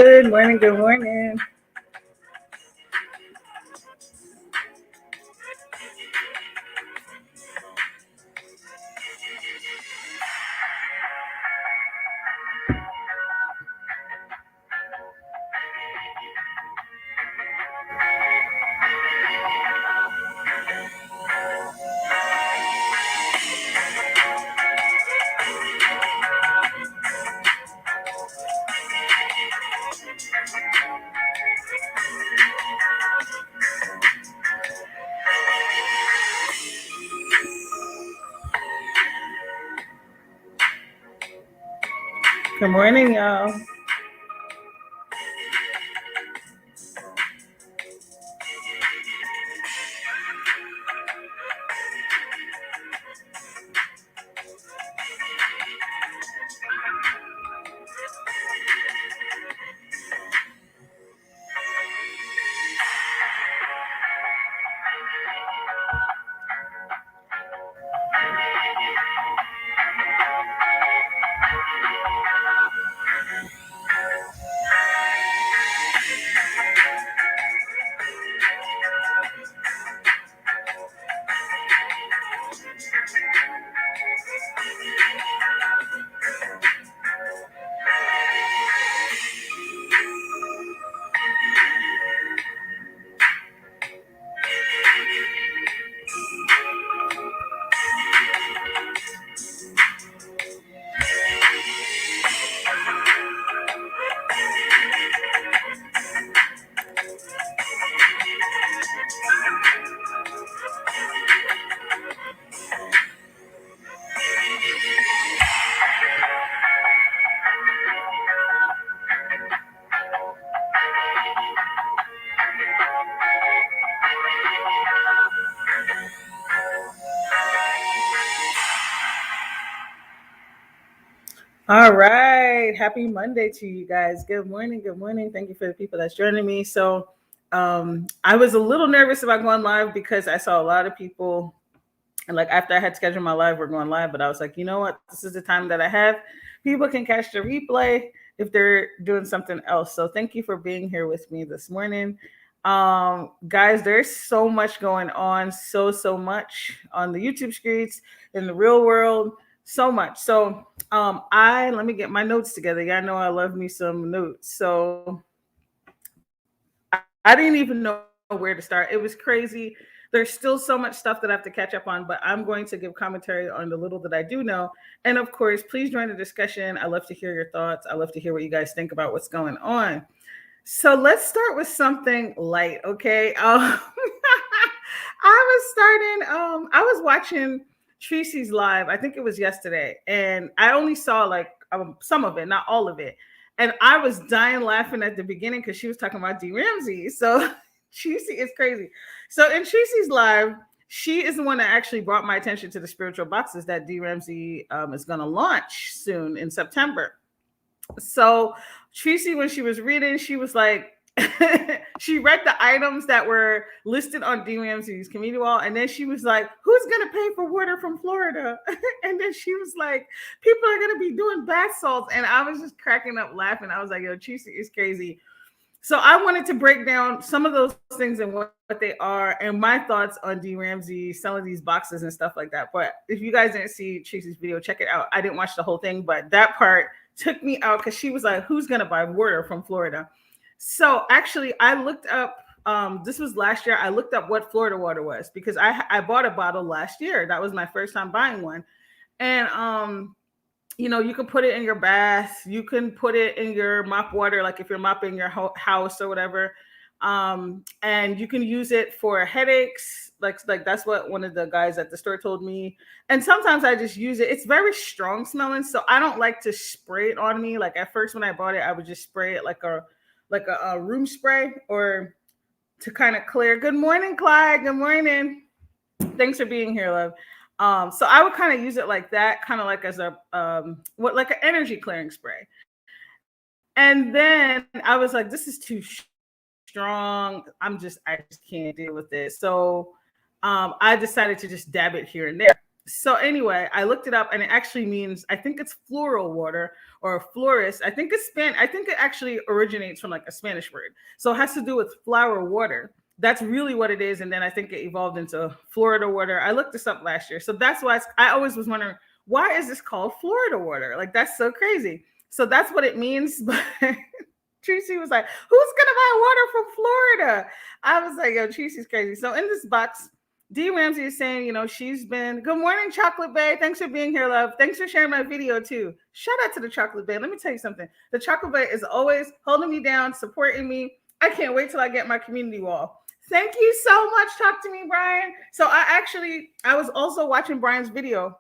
Good morning. Good morning. Good morning, y'all. All right. Happy Monday to you guys. Good morning. Good morning. Thank you for the people that's joining me. I was a little nervous about going live because I saw a lot of people, and like after I had scheduled my live, we're going live. But I was like, you know what? This is the time that I have. People can catch the replay if they're doing something else. So thank you for being here with me this morning. Guys, there's so much going on, so much on the YouTube streets, in the real world, so much. I let me get my notes together. Y'all know I love me some notes. So I didn't even know where to start. It was crazy. There's still so much stuff that I have to catch up on, but I'm going to give commentary on the little that I do know. And of course, please join the discussion. I love to hear your thoughts. I love to hear what you guys think about what's going on. So let's start with something light, okay? I was watching Tracy's live. I think it was yesterday, and I only saw like some of it, not all of it. And I was dying laughing at the beginning because she was talking about D. Ramsey. So Tracy is crazy. So in Tracy's live, she is the one that actually brought my attention to the spiritual boxes that D. Ramsey is going to launch soon in September. So Tracy, when she was reading, she was like, she read the items that were listed on D. Ramsey's community wall, and then she was like, "Who's gonna pay for water from Florida?" And then she was like, "People are gonna be doing bath salts," and I was just cracking up laughing. I was like, "Yo, Tracy is crazy." So I wanted to break down some of those things and what they are, and my thoughts on D. Ramsey selling these boxes and stuff like that. But if you guys didn't see Tracy's video, check it out. I didn't watch the whole thing, but that part took me out because she was like, "Who's gonna buy water from Florida?" So actually, I looked up. This was last year. I looked up what Florida water was because I bought a bottle last year. That was my first time buying one, and you can put it in your bath. You can put it in your mop water, like if you're mopping your house or whatever. And you can use it for headaches. Like that's what one of the guys at the store told me. And sometimes I just use it. It's very strong smelling, so I don't like to spray it on me. Like at first when I bought it, I would just spray it like a room spray or to kind of clear. Good morning, Clyde. Good morning. Thanks for being here, love. So I would kind of use it like that, kind of like as a like an energy clearing spray. And then I was like, this is too strong. I just can't deal with this. So I decided to just dab it here and there. So anyway, I looked it up and it actually means, I think it's floral water or a florist. I think it actually originates from like a Spanish word. So it has to do with flower water. That's really what it is. And then I think it evolved into Florida water. I looked this up last year. So that's why I always was wondering, why is this called Florida water? Like, that's so crazy. So that's what it means. But Tracy was like, who's gonna buy water from Florida? I was like, yo, Tracy's crazy. So in this box, D Ramsey is saying, she's been, good morning, Chocolate Bay. Thanks for being here, love. Thanks for sharing my video too. Shout out to the Chocolate Bay. Let me tell you something. The Chocolate Bay is always holding me down, supporting me. I can't wait till I get my community wall. Thank you so much. Talk to me, Brian. So I was also watching Brian's video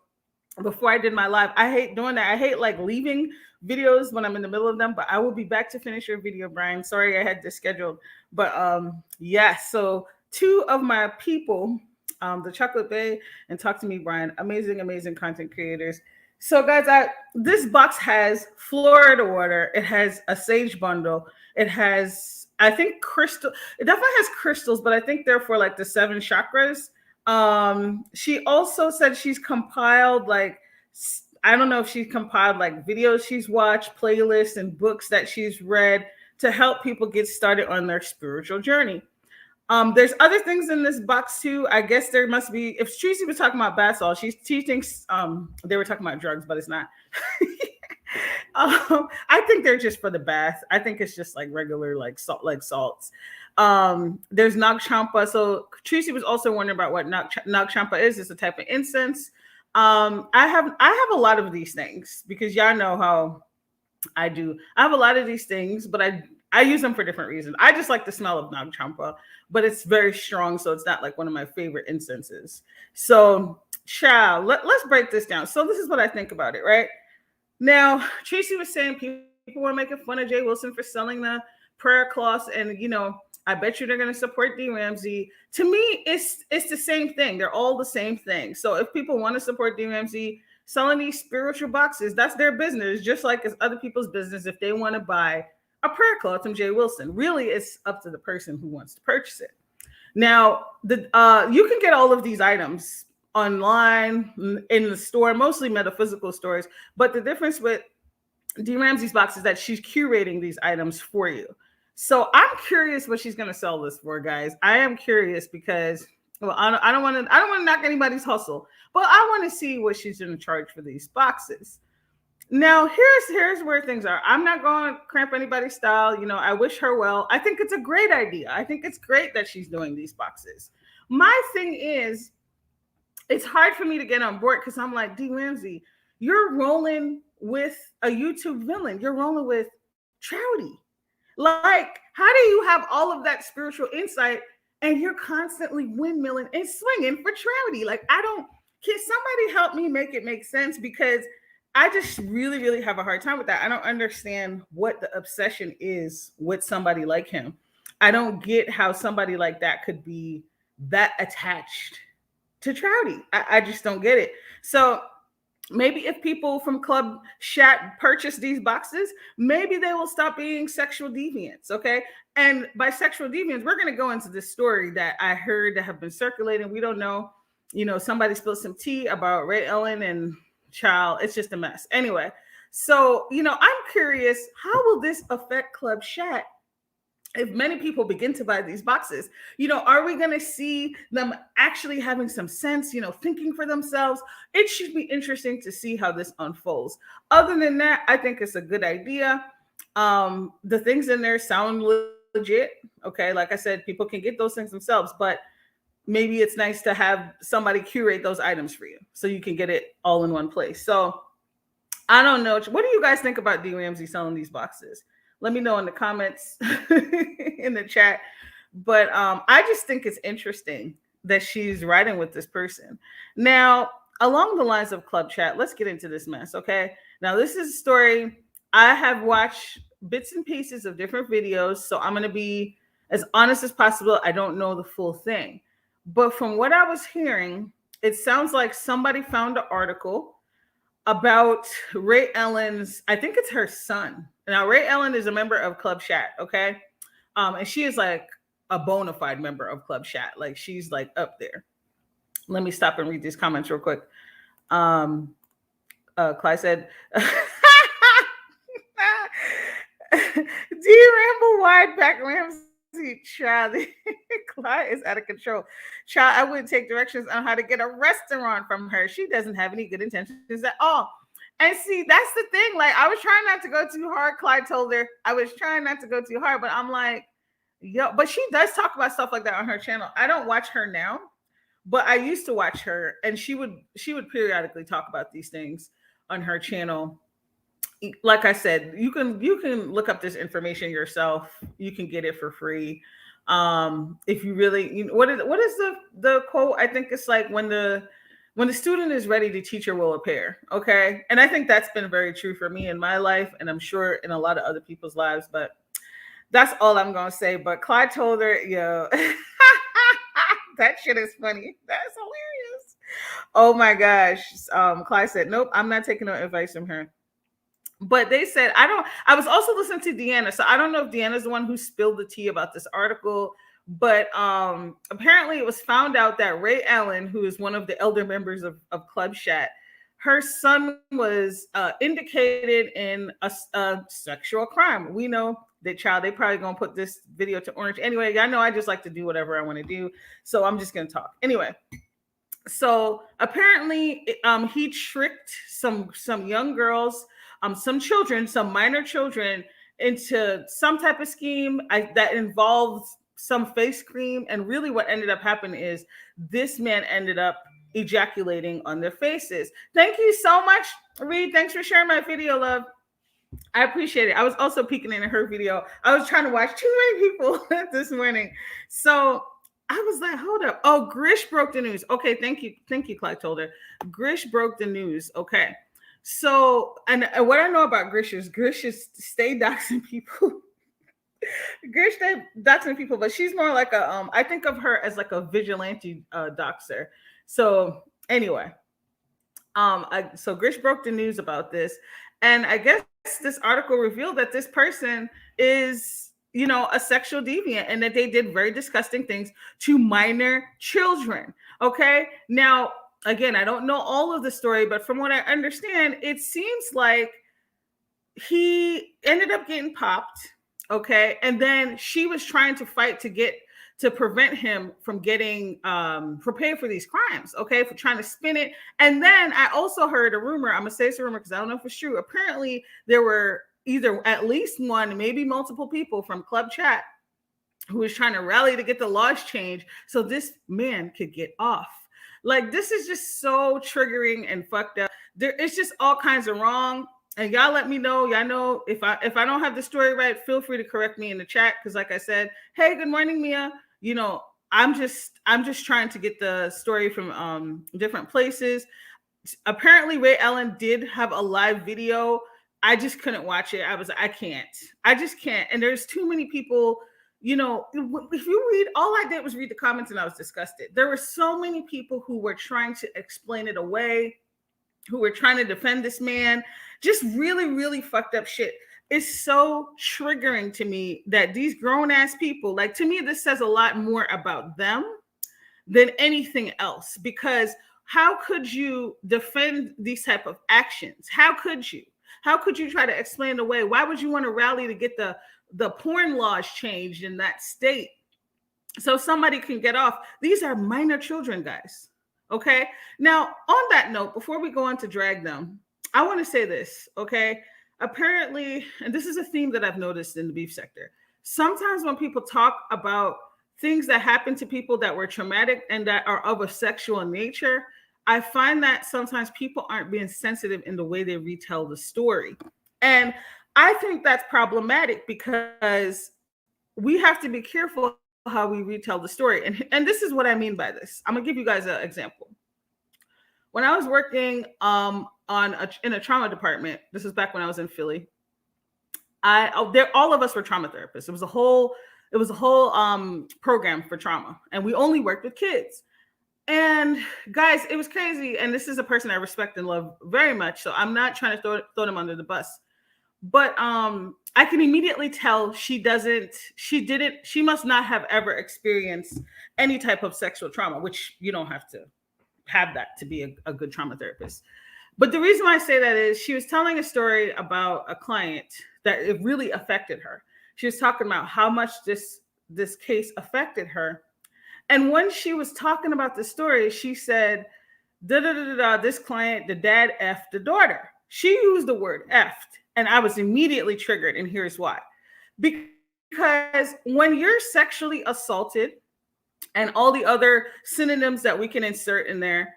before I did my live. I hate doing that. I hate like leaving videos when I'm in the middle of them, but I will be back to finish your video, Brian. Sorry I had this scheduled. But so two of my people, the Chocolate Bay and Talk to Me, Brian, amazing content creators. So guys, this box has Florida water. It has a sage bundle. It has, I think, crystal. It definitely has crystals, but I think they're for like the 7 chakras. She also said she's compiled like, I don't know if she's compiled like videos she's watched, playlists, and books that she's read to help people get started on their spiritual journey. There's other things in this box too. I guess there must be, if Tracy was talking about bath salts, she thinks they were talking about drugs, but it's not. I think they're just for the bath. I think it's just like regular like salts. There's Nag Champa. So Tracy was also wondering about what Nag Champa is. It's a type of incense. I have a lot of these things because y'all know how I do. I have a lot of these things, but I use them for different reasons. I just like the smell of Nag Champa, but it's very strong, so it's not like one of my favorite incenses. So, let's break this down. So this is what I think about it, right? Now, Tracy was saying people were making fun of J Wilson for selling the prayer cloths, and I bet you they're going to support D Ramsey. To me, it's the same thing. They're all the same thing. So if people want to support D Ramsey selling these spiritual boxes, that's their business, just like it's other people's business if they want to buy a prayer cloth from J Wilson. Really, it's up to the person who wants to purchase it. Now, you can get all of these items online, in the store, mostly metaphysical stores. But the difference with D Ramsey's box is that she's curating these items for you. So I'm curious what she's going to sell this for, guys. I am curious because, well, I don't want to knock anybody's hustle, but I want to see what she's going to charge for these boxes. Now, here's where things are. I'm not going to cramp anybody's style. I wish her well. I think it's a great idea. I think it's great that she's doing these boxes. My thing is, it's hard for me to get on board because I'm like, D Ramsey, you're rolling with a YouTube villain. You're rolling with Trouty. Like, how do you have all of that spiritual insight and you're constantly windmilling and swinging for Trouty? Like, can somebody help me make it make sense? Because I just really, really have a hard time with that. I don't understand what the obsession is with somebody like him. I don't get how somebody like that could be that attached to Trouty. I just don't get it. So maybe if people from Club Shat purchase these boxes, maybe they will stop being sexual deviants, okay? And by sexual deviants, we're going to go into this story that I heard that have been circulating. We don't know. Somebody spilled some tea about Ray Ellen and child. It's just a mess. Anyway, so, I'm curious, how will this affect Club Shat if many people begin to buy these boxes? Are we going to see them actually having some sense, thinking for themselves? It should be interesting to see how this unfolds. Other than that, I think it's a good idea. The things in there sound legit. Okay. Like I said, people can get those things themselves, but maybe it's nice to have somebody curate those items for you so you can get it all in one place. So I don't know. What do you guys think about D Ramsey selling these boxes? Let me know in the comments in the chat. But I just think it's interesting that she's riding with this person. Now, along the lines of Club Chat, let's get into this mess, okay? Now, this is a story. I have watched bits and pieces of different videos, so I'm going to be as honest as possible. I don't know the full thing. But from what I was hearing, it sounds like somebody found an article about Ray Ellen's, I think it's her son. Now, Ray Ellen is a member of Club Shat, okay? And she is like a bona fide member of Club Shat. Like, she's like up there. Let me stop and read these comments real quick. Um, Clyde said, D Ramble wide back Ramsey child. Clyde is out of control. Child, I wouldn't take directions on how to get a restaurant from her. She doesn't have any good intentions at all. And see, that's the thing. Like, I was trying not to go too hard. Clyde told her I was trying not to go too hard, but I'm like, yo, but she does talk about stuff like that on her channel. I don't watch her now, but I used to watch her, and she would periodically talk about these things on her channel. Like I said, you can look up this information yourself. You can get it for free. If you really, what is the quote? I think it's like when the student is ready, the teacher will appear. Okay, and I think that's been very true for me in my life, and I'm sure in a lot of other people's lives. But that's all I'm gonna say. But Clyde told her, yo, that shit is funny. That's hilarious. Oh my gosh. Clyde said, nope, I'm not taking no advice from her. But they said, I was also listening to Deanna. So I don't know if Deanna's the one who spilled the tea about this article, but apparently it was found out that Ray Allen, who is one of the elder members of Club Shat, her son was indicated in a sexual crime. We know that child, they probably gonna put this video to orange anyway. I know I just like to do whatever I want to do. So I'm just gonna talk. Anyway, so apparently he tricked some young girls, some children, some minor children into some type of scheme that involves some face cream. And really what ended up happening is this man ended up ejaculating on their faces. Thank you so much, Reed. Thanks for sharing my video, love. I appreciate it. I was also peeking in her video. I was trying to watch too many people this morning. So I was like, hold up. Oh, Grish broke the news. Okay, thank you. Thank you, Clyde told her. Grish broke the news. Okay. So, and what I know about Grish is stay doxing people. Grish stay doxing people, but she's more like I think of her as like a vigilante doxer. So anyway, so Grish broke the news about this. And I guess this article revealed that this person is, a sexual deviant, and that they did very disgusting things to minor children. Okay. Now, again, I don't know all of the story, but from what I understand, it seems like he ended up getting popped. Okay. And then she was trying to fight to prevent him from getting prepared for these crimes, okay, for trying to spin it. And then I also heard a rumor, I'm gonna say it's a rumor because I don't know if it's true. Apparently there were either at least one, maybe multiple people from Club Shat who was trying to rally to get the laws changed so this man could get off. Like, this is just so triggering and fucked up. It's just all kinds of wrong. And y'all let me know. Y'all know if I don't have the story right, feel free to correct me in the chat. Because like I said, hey, good morning, Mia. I'm just trying to get the story from different places. Apparently, Ray Allen did have a live video. I just couldn't watch it. I just can't. And there's too many people. If you read, all I did was read the comments and I was disgusted. There were so many people who were trying to explain it away, who were trying to defend this man. Just really, really fucked up shit. It's so triggering to me that these grown ass people, like, to me, this says a lot more about them than anything else. Because how could you defend these type of actions? How could you? How could you try to explain it away? Why would you want to rally to get the porn laws changed in that state so somebody can get off? These are minor children, guys. Okay. Now, on that note, before we go on to drag them, I want to say this. Okay. Apparently, and this is a theme that I've noticed in the beef sector. Sometimes when people talk about things that happen to people that were traumatic and that are of a sexual nature, I find that sometimes people aren't being sensitive in the way they retell the story. And I think that's problematic because we have to be careful how we retell the story. And this is what I mean by this. I'm gonna give you guys an example. When I was working in a trauma department, this is back when I was in Philly. All of us were trauma therapists. It was a whole program for trauma, and we only worked with kids. And guys, it was crazy. And this is a person I respect and love very much, so I'm not trying to throw them under the bus. But I can immediately tell she must not have ever experienced any type of sexual trauma, which you don't have to have that to be a good trauma therapist. But the reason why I say that is she was telling a story about a client that it really affected her. She was talking about how much this case affected her. And when she was talking about the story, she said, da da da da da, this client, the dad effed the daughter. She used the word effed, and I was immediately triggered, and here's why. Because when you're sexually assaulted and all the other synonyms that we can insert in there,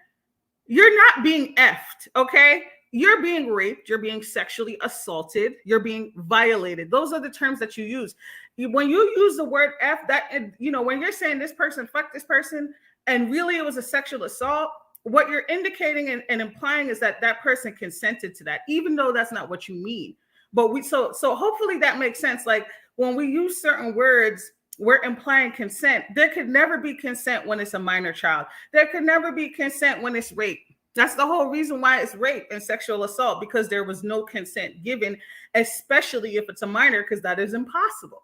you're not being effed, okay? You're being raped, you're being sexually assaulted, you're being violated. Those are the terms that you use. When you use the word F, that, when you're saying this person fucked this person, and really it was a sexual assault, what you're indicating and implying is that that person consented to that, even though that's not what you mean. But so hopefully that makes sense. Like when we use certain words, we're implying consent. There could never be consent when it's a minor child. There could never be consent when it's rape. That's the whole reason why it's rape and sexual assault, because there was no consent given, especially if it's a minor, because that is impossible.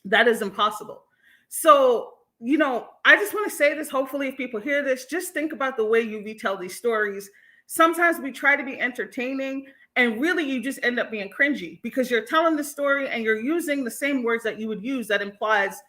That is impossible. So, I just want to say this. Hopefully, if people hear this, just think about the way you retell these stories. Sometimes we try to be entertaining, and really you just end up being cringy because you're telling the story and you're using the same words that you would use that implies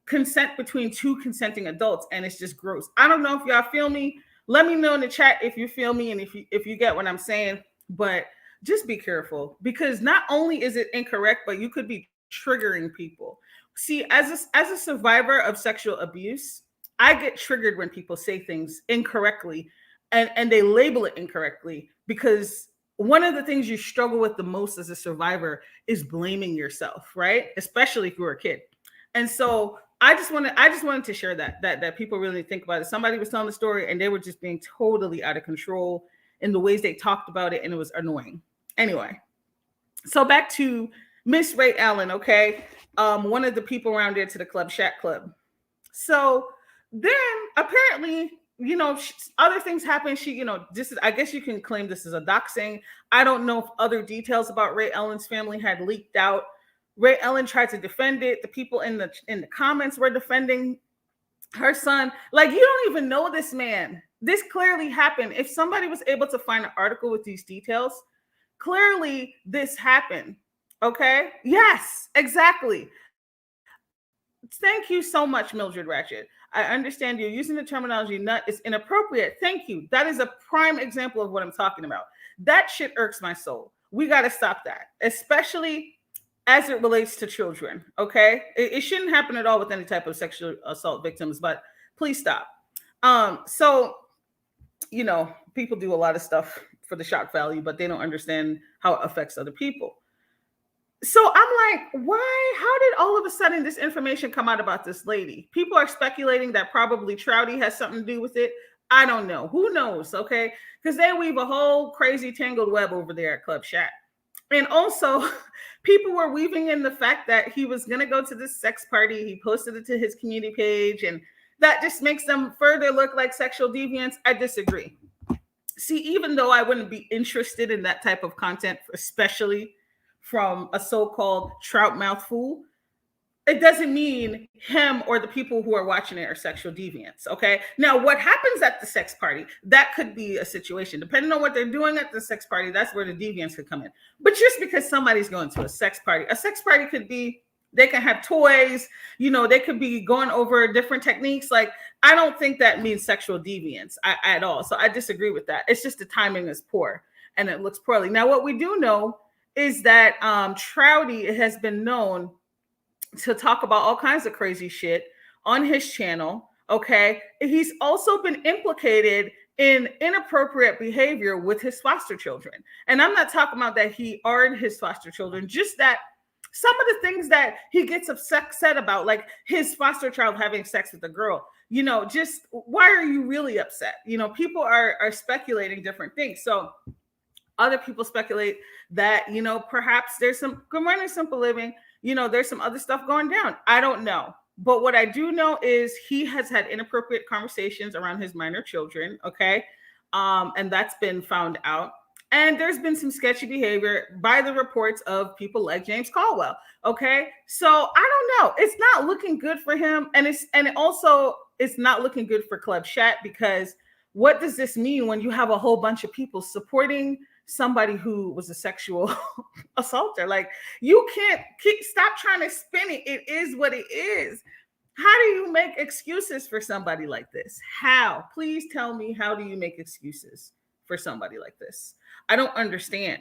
consent between two consenting adults, and it's just gross. I don't know if y'all feel me. Let me know in the chat if you feel me and if you get what I'm saying. But just be careful, because not only is it incorrect, but you could be triggering people. See, as a survivor of sexual abuse, I get triggered when people say things incorrectly and they label it incorrectly, because one of the things you struggle with the most as a survivor is blaming yourself, right? Especially if you're a kid. And so I just wanted to share that people really think about it. Somebody was telling the story and they were just being totally out of control in the ways they talked about it, and it was annoying. Anyway, so back to Miss Ray Allen, okay? One of the people around there to the club, Shat Club. So then apparently, other things happen. She, I guess you can claim this is a doxing. I don't know if other details about Ray Allen's family had leaked out. Ray Allen tried to defend it. The people in the comments were defending her son. Like, you don't even know this man. This clearly happened. If somebody was able to find an article with these details, clearly this happened. Okay. Yes, exactly. Thank you so much, Mildred Ratchet. I understand you're using the terminology nut is inappropriate. Thank you. That is a prime example of what I'm talking about. That shit irks my soul. We got to stop that, especially as it relates to children. Okay. It shouldn't happen at all with any type of sexual assault victims, but please stop. So, people do a lot of stuff for the shock value, but they don't understand how it affects other people. So I'm like, why? How did all of a sudden this information come out about this lady? People are speculating that probably Trouty has something to do with it. I don't know. Who knows? Okay. Because they weave a whole crazy tangled web over there at Club Shat. And also, people were weaving in the fact that he was going to go to this sex party. He posted it to his community page, and that just makes them further look like sexual deviants. I disagree. See, even though I wouldn't be interested in that type of content, especially from a so-called trout mouth fool, it doesn't mean him or the people who are watching it are sexual deviants, okay? Now, what happens at the sex party, that could be a situation. Depending on what they're doing at the sex party, that's where the deviants could come in. But just because somebody's going to a sex party could be, they can have toys, they could be going over different techniques. Like, I don't think that means sexual deviance at all. So I disagree with that. It's just the timing is poor and it looks poorly. Now, what we do know is that Trouty has been known to talk about all kinds of crazy shit on his channel, okay? He's also been implicated in inappropriate behavior with his foster children. And I'm not talking about that he are his foster children, just that some of the things that he gets upset about, like his foster child having sex with a girl, just why are you really upset? People are speculating different things. So other people speculate that, perhaps there's some good morning, simple living, there's some other stuff going down. I don't know. But what I do know is he has had inappropriate conversations around his minor children. Okay. And that's been found out. And there's been some sketchy behavior by the reports of people like James Caldwell. Okay. So I don't know. It's not looking good for him. And it's not looking good for Club Shat, because what does this mean when you have a whole bunch of people supporting somebody who was a sexual assaulter? Like, you can't stop trying to spin it. It is what it is. How do you make excuses for somebody like this? How? Please tell me, how do you make excuses for somebody like this? I don't understand.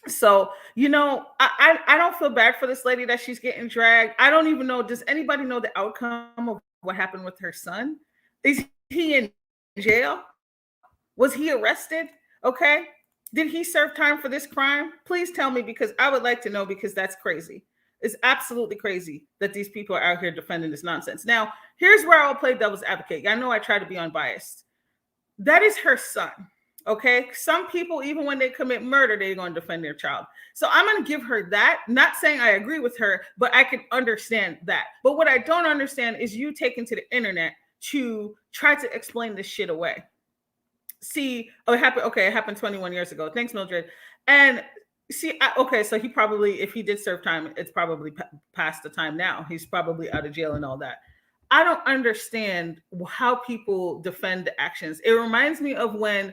So, I don't feel bad for this lady that she's getting dragged. I don't even know. Does anybody know the outcome of what happened with her son? Is he in jail? Was he arrested? Okay. Did he serve time for this crime? Please tell me, because I would like to know, because that's crazy. It's absolutely crazy that these people are out here defending this nonsense. Now, here's where I'll play devil's advocate. I know I try to be unbiased. That is her son. Okay. Some people, even when they commit murder, they're going to defend their child. So I'm going to give her that. Not saying I agree with her, but I can understand that. But what I don't understand is you taking to the internet to try to explain this shit away. See, it happened. Okay, it happened 21 years ago. Thanks, Mildred. And see, okay, so he probably, if he did serve time, it's probably past the time now. He's probably out of jail and all that. I don't understand how people defend the actions. It reminds me of when,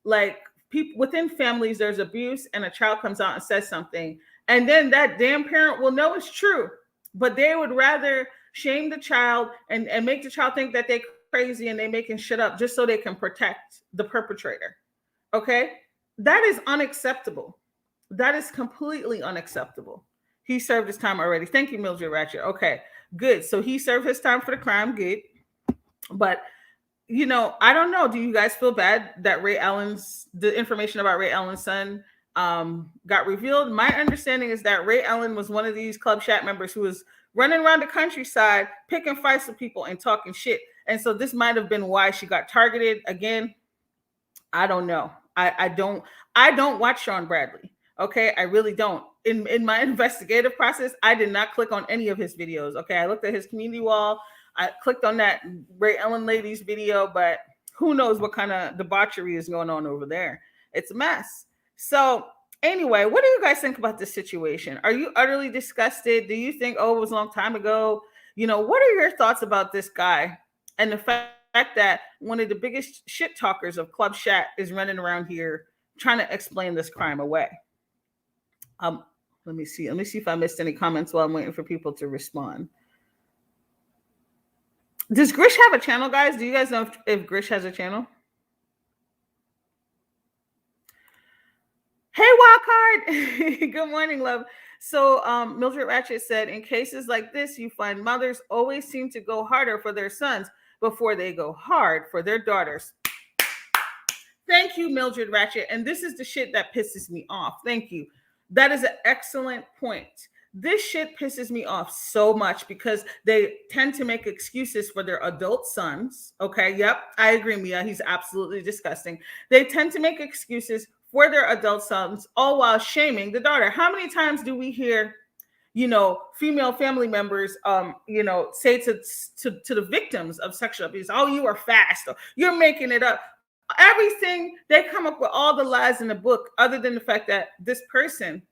like, people within families, there's abuse and a child comes out and says something, and then that damn parent will know it's true, but they would rather shame the child and make the child think that they crazy and they making shit up just so they can protect the perpetrator. Okay? That is unacceptable. That is completely unacceptable. He served his time already. Thank you, Mildred Ratchet. Okay, good. So he served his time for the crime. Good. But, I don't know. Do you guys feel bad that the information about Ray Allen's son got revealed? My understanding is that Ray Allen was one of these Club Shat members who was running around the countryside, picking fights with people and talking shit. And so this might have been why she got targeted again. I don't know. I don't watch Sean Bradley. Okay, I really don't. In my investigative process, I did not click on any of his videos. Okay, I looked at his community wall. I clicked on that Ray Ellen lady's video, but who knows what kind of debauchery is going on over there. It's a mess. So anyway, what do you guys think about this situation? Are you utterly disgusted? Do you think, oh, it was a long time ago? What are your thoughts about this guy and the fact that one of the biggest shit talkers of Club Shat is running around here trying to explain this crime away? Let me see if I missed any comments while I'm waiting for people to respond. Does Grish have a channel, guys? Do you guys know if Grish has a channel? Hey, Wildcard. Good morning, love. So Mildred Ratchet said, in cases like this, you find mothers always seem to go harder for their sons before they go hard for their daughters. Thank you, Mildred Ratchet. And this is the shit that pisses me off. Thank you. That is an excellent point. This shit pisses me off so much because they tend to make excuses for their adult sons. Okay, yep, I agree, Mia. He's absolutely disgusting. They tend to make excuses for their adult sons, all while shaming the daughter. How many times do we hear, female family members, say to the victims of sexual abuse, oh, you are fast, or you're making it up. Everything, they come up with all the lies in the book, other than the fact that this person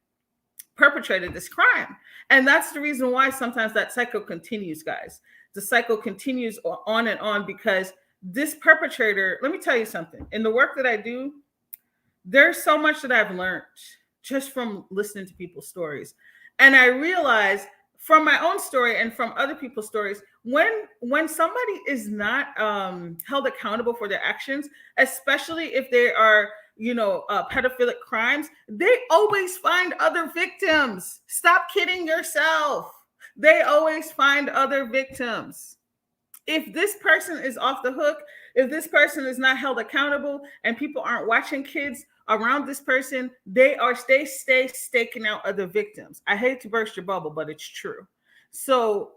perpetrated this crime. And that's the reason why sometimes that cycle continues, guys. The cycle continues on and on because this perpetrator, let me tell you something. In the work that I do, there's so much that I've learned just from listening to people's stories. And I realized from my own story and from other people's stories, when somebody is not held accountable for their actions, especially if they are, pedophilic crimes, they always find other victims. Stop kidding yourself. They always find other victims. If this person is off the hook, if this person is not held accountable and people aren't watching kids around this person, they stay staking out other victims. I hate to burst your bubble, but it's true. So,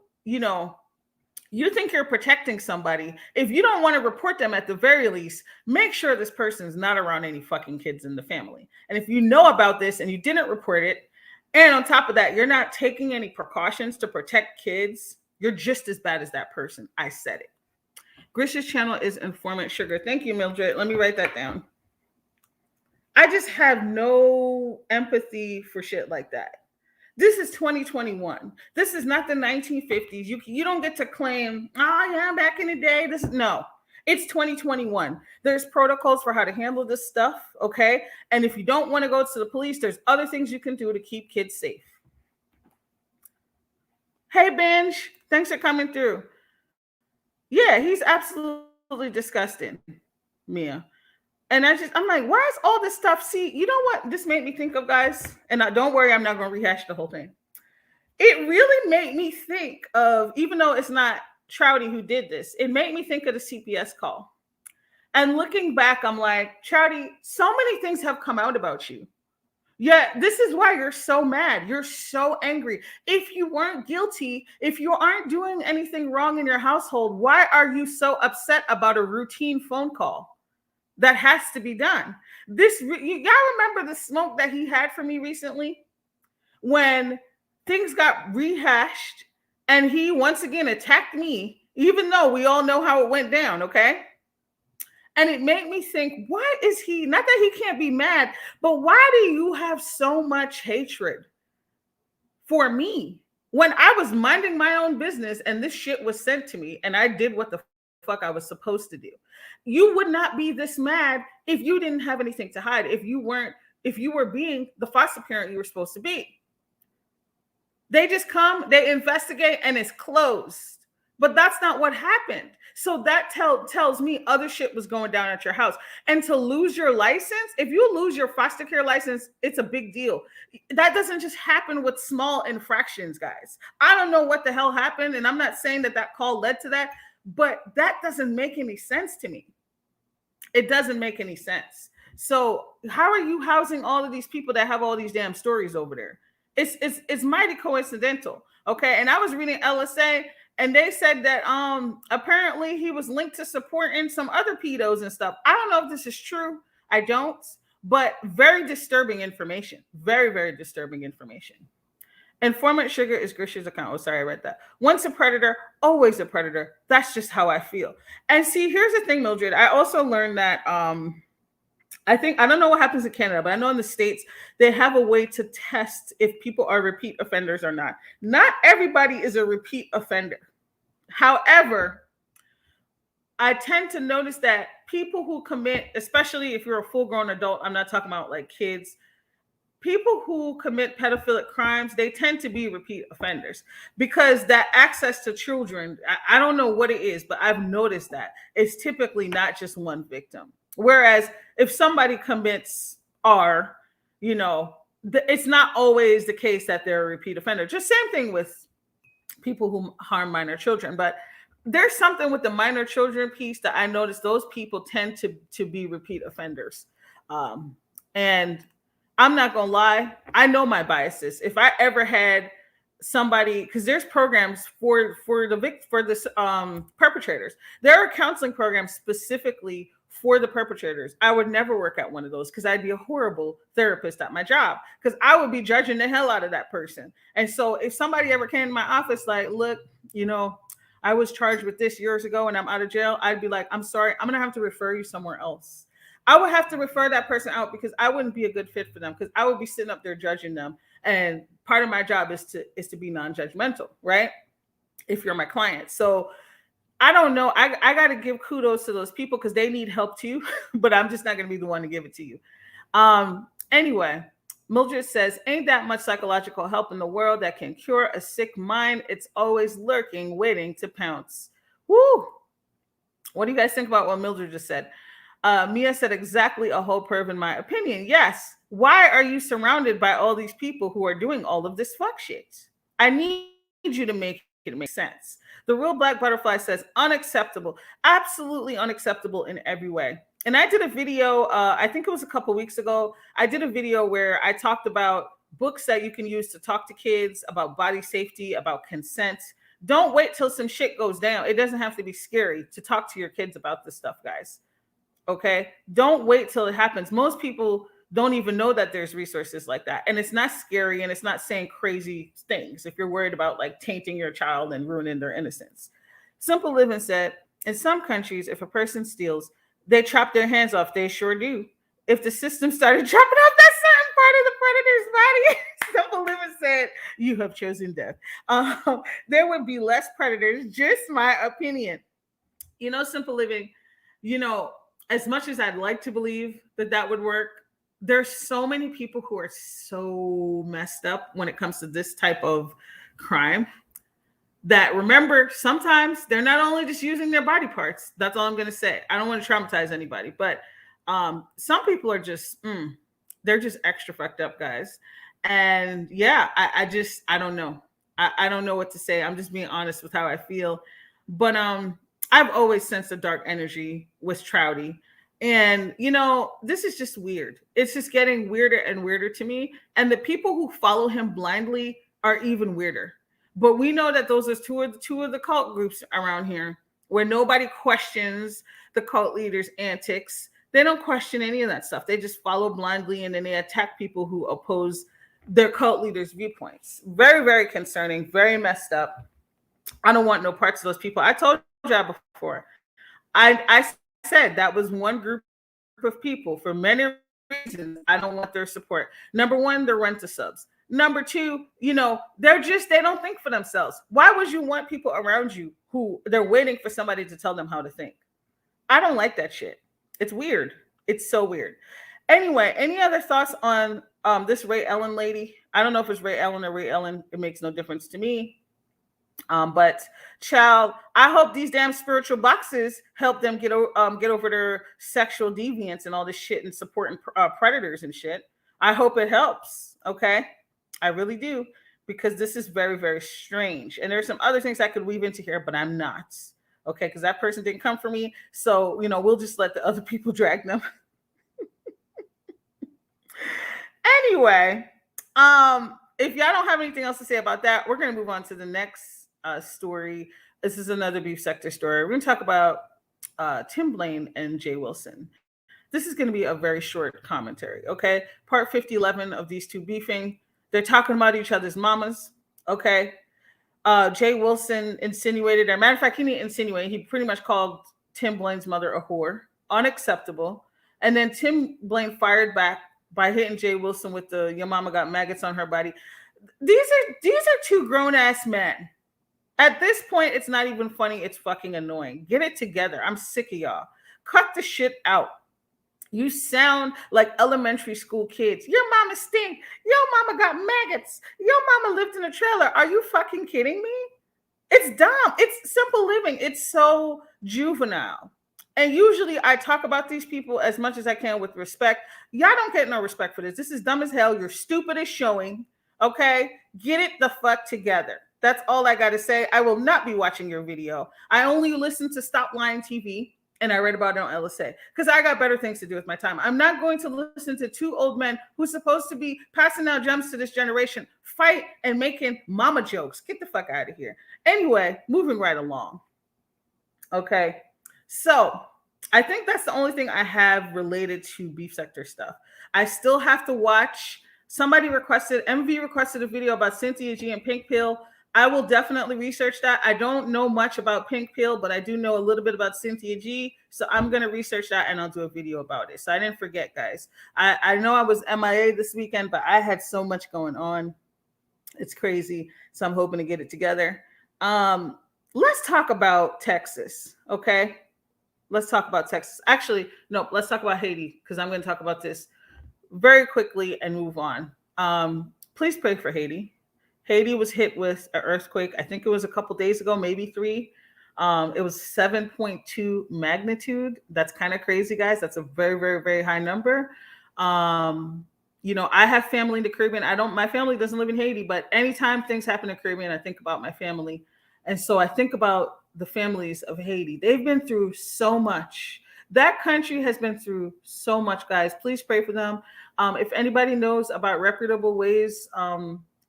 you think you're protecting somebody. If you don't want to report them, at the very least, make sure this person is not around any fucking kids in the family. And if you know about this and you didn't report it, and on top of that, you're not taking any precautions to protect kids, you're just as bad as that person. I said it. Grish's channel is Informant Sugar. Thank you, Mildred. Let me write that down. I just have no empathy for shit like that. This is 2021. This is not the 1950s. You don't get to claim, oh yeah, back in the day. No. It's 2021. There's protocols for how to handle this stuff, okay? And if you don't want to go to the police, there's other things you can do to keep kids safe. Hey, Benj, thanks for coming through. Yeah, he's absolutely disgusting, Mia. And I'm like, why is all this stuff? See, you know what this made me think of, guys? And don't worry, I'm not going to rehash the whole thing. It really made me think of, even though it's not Trouty who did this, it made me think of the CPS call. And looking back, I'm like, Trouty, so many things have come out about you. Yeah, this is why you're so mad. You're so angry. If you weren't guilty, if you aren't doing anything wrong in your household, why are you so upset about a routine phone call that has to be done? Y'all remember the smoke that he had for me recently when things got rehashed and he once again attacked me, even though we all know how it went down, okay? And it made me think, why is he, not that he can't be mad, but why do you have so much hatred for me when I was minding my own business and this shit was sent to me and I did what the fuck I was supposed to do? You would not be this mad if you didn't have anything to hide, if you were being the foster parent you were supposed to be. They just come, they investigate, and it's closed. But that's not what happened. So that tells me other shit was going down at your house. And to lose your license, if you lose your foster care license, it's a big deal. That doesn't just happen with small infractions, guys. I don't know what the hell happened, and I'm not saying that call led to that, but that doesn't make any sense to me. It doesn't make any sense. So how are you housing all of these people that have all these damn stories over there? It's mighty coincidental, okay? And I was reading LSA, and they said that apparently he was linked to supporting some other pedos and stuff. I don't know if this is true. I don't, but very disturbing information. Very, very disturbing information. Informant sugar is Grish's account. Oh, sorry, I read that. Once a predator, always a predator. That's just how I feel. And see, here's the thing, Mildred. I also learned that I don't know what happens in Canada, but I know in the States, they have a way to test if people are repeat offenders or not. Not everybody is a repeat offender. However, I tend to notice that people who commit, especially if you're a full-grown adult, I'm not talking about like kids, people who commit pedophilic crimes, they tend to be repeat offenders because that access to children, I don't know what it is, but I've noticed that it's typically not just one victim. Whereas if somebody commits it's not always the case that they're a repeat offender. Just same thing with people who harm minor children. But there's something with the minor children piece that I noticed those people tend to be repeat offenders. And I'm not going to lie. I know my biases. If I ever had somebody, because there's programs for the perpetrators. There are counseling programs specifically for the perpetrators. I would never work at one of those because I'd be a horrible therapist at my job because I would be judging the hell out of that person. And so if somebody ever came to my office like, look, I was charged with this years ago and I'm out of jail, I'd be like, I'm sorry, I'm going to have to refer you somewhere else. I would have to refer that person out because I wouldn't be a good fit for them because I would be sitting up there judging them. And part of my job is to be non-judgmental, right? If you're my client. So I don't know. I got to give kudos to those people because they need help too, but I'm just not going to be the one to give it to you. Anyway, Mildred says, ain't that much psychological help in the world that can cure a sick mind. It's always lurking, waiting to pounce. Woo! What do you guys think about what Mildred just said? Mia said exactly a whole perv in my opinion. Yes. Why are you surrounded by all these people who are doing all of this fuck shit? I need you to make it make sense. The Real Black Butterfly says unacceptable. Absolutely unacceptable in every way. And I did a video, I think it was a couple weeks ago. I did a video where I talked about books that you can use to talk to kids about body safety, about consent. Don't wait till some shit goes down. It doesn't have to be scary to talk to your kids about this stuff, guys. Okay? Don't wait till it happens. Most people don't even know that there's resources like that. And it's not scary and it's not saying crazy things if you're worried about like tainting your child and ruining their innocence. Simple Living said, in some countries, if a person steals, they chop their hands off. They sure do. If the system started chopping off that certain part of the predator's body, Simple Living said, you have chosen death. There would be less predators. Just my opinion. Simple Living, you know, as much as I'd like to believe that that would work, there's so many people who are so messed up when it comes to this type of crime that, remember, sometimes they're not only just using their body parts. That's all I'm going to say. I don't want to traumatize anybody, but some people are just they're just extra fucked up, guys. And yeah, I don't know. I don't know what to say. I'm just being honest with how I feel. But I've always sensed a dark energy with Trouty. And you know, this is just weird. It's just getting weirder and weirder to me. And the people who follow him blindly are even weirder. But we know that those are two of the cult groups around here where nobody questions the cult leaders' antics. They don't question any of that stuff. They just follow blindly, and then they attack people who oppose their cult leaders' viewpoints. Very, very concerning, very messed up. I don't want no parts of those people. I told you before. I said that was one group of people for many reasons. I don't want their support. Number one, they're rent-a-subs. Number two, you know, they don't think for themselves. Why would you want people around you who they're waiting for somebody to tell them how to think? I don't like that shit. It's weird. It's so weird. Anyway, any other thoughts on this Ray Ellen lady? I don't know if it's Ray Ellen or Ray Ellen. It makes no difference to me. But child, I hope these damn spiritual boxes help them get over their sexual deviance and all this shit and supporting predators and shit. I hope it helps. Okay, I really do, because this is very, very strange. And there's some other things I could weave into here, but I'm not. Okay, because that person didn't come for me. So, you know, we'll just let the other people drag them. Anyway, if y'all don't have anything else to say about that, we're going to move on to the next story. This is another beef sector story. We're going to talk about Blaine and J Wilson. This is going to be a very short commentary, okay? Part 5011 of these two beefing. They're talking about each other's mamas, okay? Jay Wilson insinuated, or matter of fact, he didn't insinuate, he pretty much called Tim Blaine's mother a whore. Unacceptable. And then Tim Blaine fired back by hitting Jay Wilson with the "your mama got maggots on her body." These are two grown-ass men. At this point, it's not even funny, it's fucking annoying. Get it together. I'm sick of y'all. Cut the shit out. You sound like elementary school kids. Your mama stink. Your mama got maggots. Your mama lived in a trailer. Are you fucking kidding me? It's dumb. It's simple living. It's so juvenile. And usually I talk about these people as much as I can with respect. Y'all don't get no respect for this. This is dumb as hell. You're stupid as showing. Okay? Get it the fuck together. That's all I got to say. I will not be watching your video. I only listen to Stop Lying TV. And I read about it on LSA because I got better things to do with my time. I'm not going to listen to two old men who's supposed to be passing out gems to this generation, fight and making mama jokes. Get the fuck out of here. Anyway, moving right along. Okay. So I think that's the only thing I have related to beef sector stuff. I still have to watch. MV requested a video about Cynthia G and Pink Pill. I will definitely research that. I don't know much about Pink Pill, but I do know a little bit about Cynthia G. So I'm going to research that and I'll do a video about it. So I didn't forget, guys. I know I was MIA this weekend, but I had so much going on. It's crazy. So I'm hoping to get it together. Let's talk about Texas, okay? Let's talk about Texas. Actually, no, let's talk about Haiti because I'm going to talk about this very quickly and move on. Please pray for Haiti. Haiti was hit with an earthquake. I think it was a couple days ago, maybe 3. It was 7.2 magnitude. That's kind of crazy, guys. That's a very, very, very high number. You know, I have family in the Caribbean. My family doesn't live in Haiti, but anytime things happen in the Caribbean, I think about my family. And so I think about the families of Haiti. They've been through so much. That country has been through so much, guys. Please pray for them. If anybody knows about reputable ways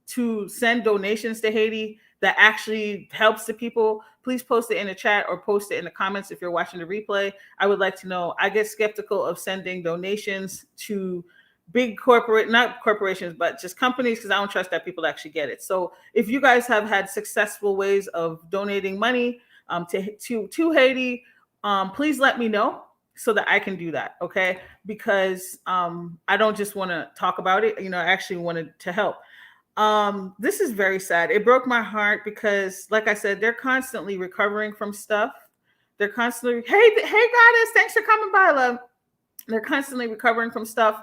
to send donations to Haiti that actually helps the people, please post it in the chat or post it in the comments if you're watching the replay. I would like to know. I get skeptical of sending donations to big not corporations, but just companies, because I don't trust that people actually get it. So if you guys have had successful ways of donating money to Haiti, please let me know so that I can do that, okay? Because I don't just want to talk about it. You know, I actually wanted to help. This is very sad. It broke my heart because, like I said, they're constantly recovering from stuff. They're constantly, hey, goddess, thanks for coming by, love. They're constantly recovering from stuff.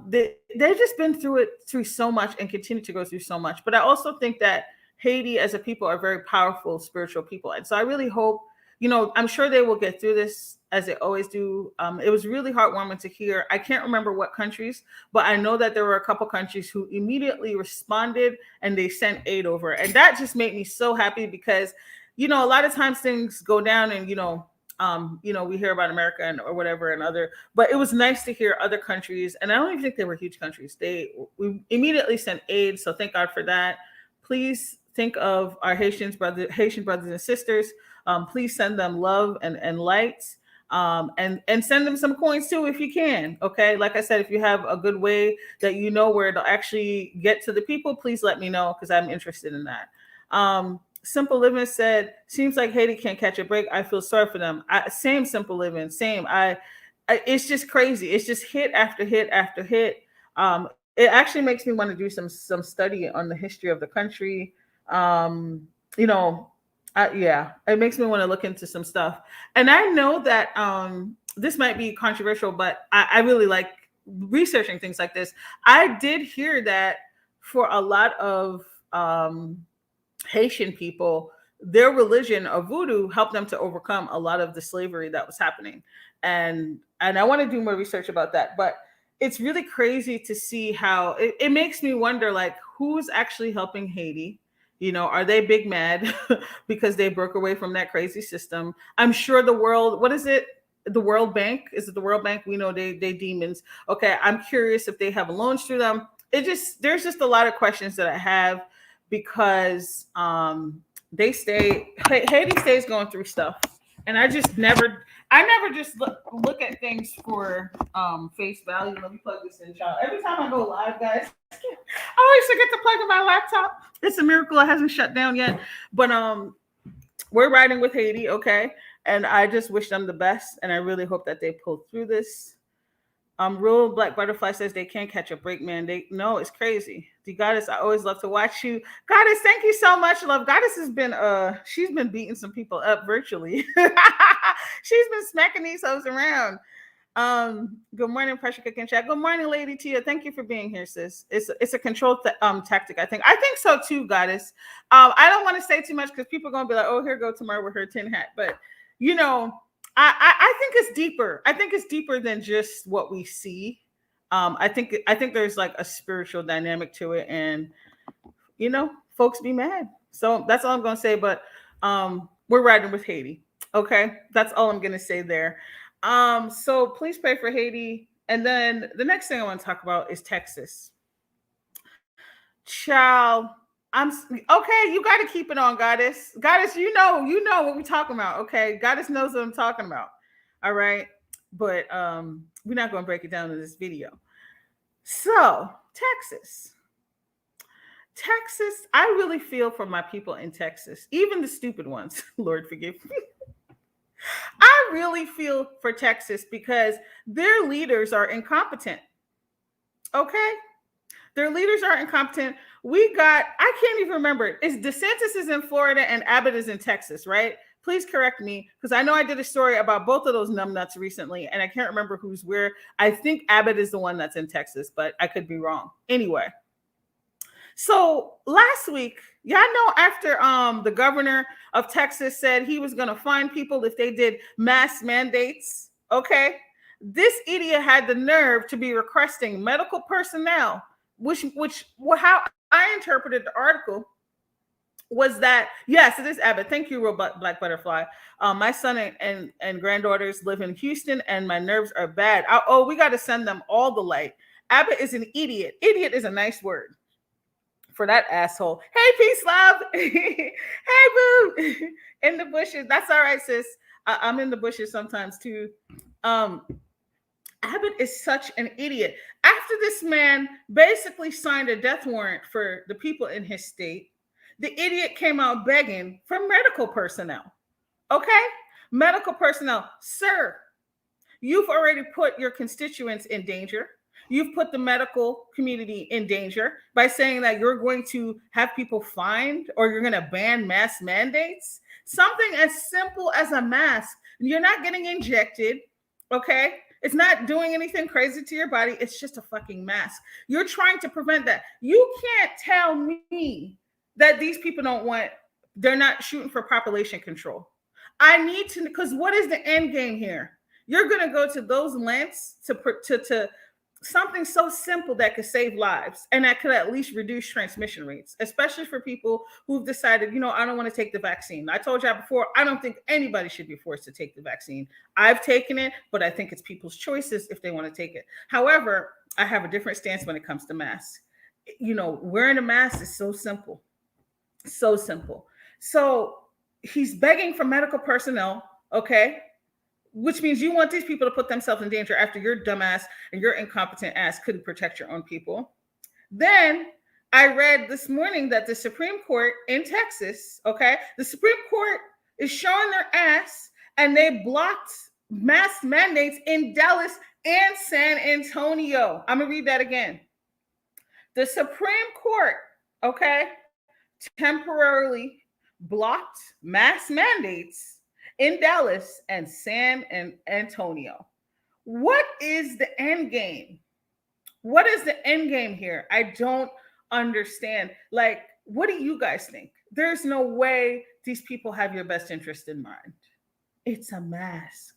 They've just been through so much and continue to go through so much. But I also think that Haiti as a people are very powerful spiritual people. And so I really hope, I'm sure they will get through this as they always do. It was really heartwarming to hear. I can't remember what countries, but I know that there were a couple countries who immediately responded and they sent aid over. And that just made me so happy because, a lot of times things go down and, we hear about America or whatever and other, but it was nice to hear other countries. And I don't even think they were huge countries. We immediately sent aid. So thank God for that. Please think of our Haitian brothers and sisters. Please send them love and light, and send them some coins too if you can. Okay, like I said, if you have a good way that where it'll actually get to the people, please let me know because I'm interested in that. Simple Living said, seems like Haiti can't catch a break. I feel sorry for them. Same Simple Living, same. It's just crazy. It's just hit after hit after hit. It actually makes me want to do some study on the history of the country. It makes me want to look into some stuff. And I know that this might be controversial, but I really like researching things like this. I did hear that for a lot of Haitian people, their religion of voodoo helped them to overcome a lot of the slavery that was happening. And I want to do more research about that. But it's really crazy to see how it makes me wonder, like, who's actually helping Haiti? Are they big mad because they broke away from that crazy system? I'm sure the World Bank? Is it the World Bank? We know they demons. Okay, I'm curious if they have loans through them. There's just a lot of questions that I have because Haiti stays going through stuff. And I never just look at things for face value. Let me plug this in, child. Every time I go live, guys, I always forget to plug in my laptop. It's a miracle it hasn't shut down yet. But we're riding with Haiti, okay? And I just wish them the best, and I really hope that they pull through this. Real Black Butterfly says they can't catch a break, man. It's crazy. The Goddess, I always love to watch you. Goddess, thank you so much, love. Goddess has been she's been beating some people up virtually. She's been smacking these hoes around. Good morning, Pressure Cooking Chat. Good morning, Lady Tia. Thank you for being here, sis. It's a control tactic, I think. I think so too, Goddess. I don't want to say too much because people are gonna be like, oh, here go Tamar with her tin hat. But I think it's deeper. I think it's deeper than just what we see. I think there's like a spiritual dynamic to it, and folks be mad. So that's all I'm gonna say. But we're riding with Haiti. Okay, that's all I'm gonna say there. So please pray for Haiti. And then the next thing I want to talk about is Texas. Child, okay. You got to keep it on, Goddess. Goddess, you know what we're talking about. Okay, Goddess knows what I'm talking about. All right, but we're not going to break it down in this video. So Texas, I really feel for my people in Texas, even the stupid ones. Lord forgive me. I really feel for Texas because their leaders are incompetent. Okay? Their leaders are incompetent. I can't even remember. DeSantis is in Florida and Abbott is in Texas, right? Please correct me because I know I did a story about both of those numbnuts recently and I can't remember who's where. I think Abbott is the one that's in Texas, but I could be wrong. Anyway. So last week, y'all know after the governor of Texas said he was going to fine people if they did mask mandates, okay? This idiot had the nerve to be requesting medical personnel, which how I interpreted the article was that, yes, it is Abbott. Thank you, Black Butterfly. My son and granddaughters live in Houston and my nerves are bad. We got to send them all the light. Abbott is an idiot. Idiot is a nice word for that asshole. Hey, peace, love. Hey, boo. In the bushes. That's all right, sis. I'm in the bushes sometimes too. Abbott is such an idiot. After this man basically signed a death warrant for the people in his state, the idiot came out begging for medical personnel. Okay? Medical personnel. Sir, you've already put your constituents in danger. You've put the medical community in danger by saying that you're going to have people fined or you're going to ban mask mandates. Something as simple as a mask. You're not getting injected, okay? It's not doing anything crazy to your body. It's just a fucking mask. You're trying to prevent that. You can't tell me that these people they're not shooting for population control. I need to, because what is the end game here? You're going to go to those lengths to something so simple that could save lives and that could at least reduce transmission rates, especially for people who've decided, I don't want to take the vaccine. I told y'all before, I don't think anybody should be forced to take the vaccine. I've taken it, but I think it's people's choices if they want to take it. However, I have a different stance when it comes to masks. Wearing a mask is so simple. So simple. So he's begging for medical personnel, okay? Which means you want these people to put themselves in danger after your dumbass and your incompetent ass couldn't protect your own people. Then I read this morning that the Supreme Court in Texas, okay, the Supreme Court is showing their ass and they blocked mask mandates in Dallas and San Antonio. I'm going to read that again. The Supreme Court, okay, temporarily blocked mask mandates in Dallas and San Antonio. What is the end game? What is the end game here? I don't understand. Like, what do you guys think? There's no way these people have your best interest in mind. It's a mask.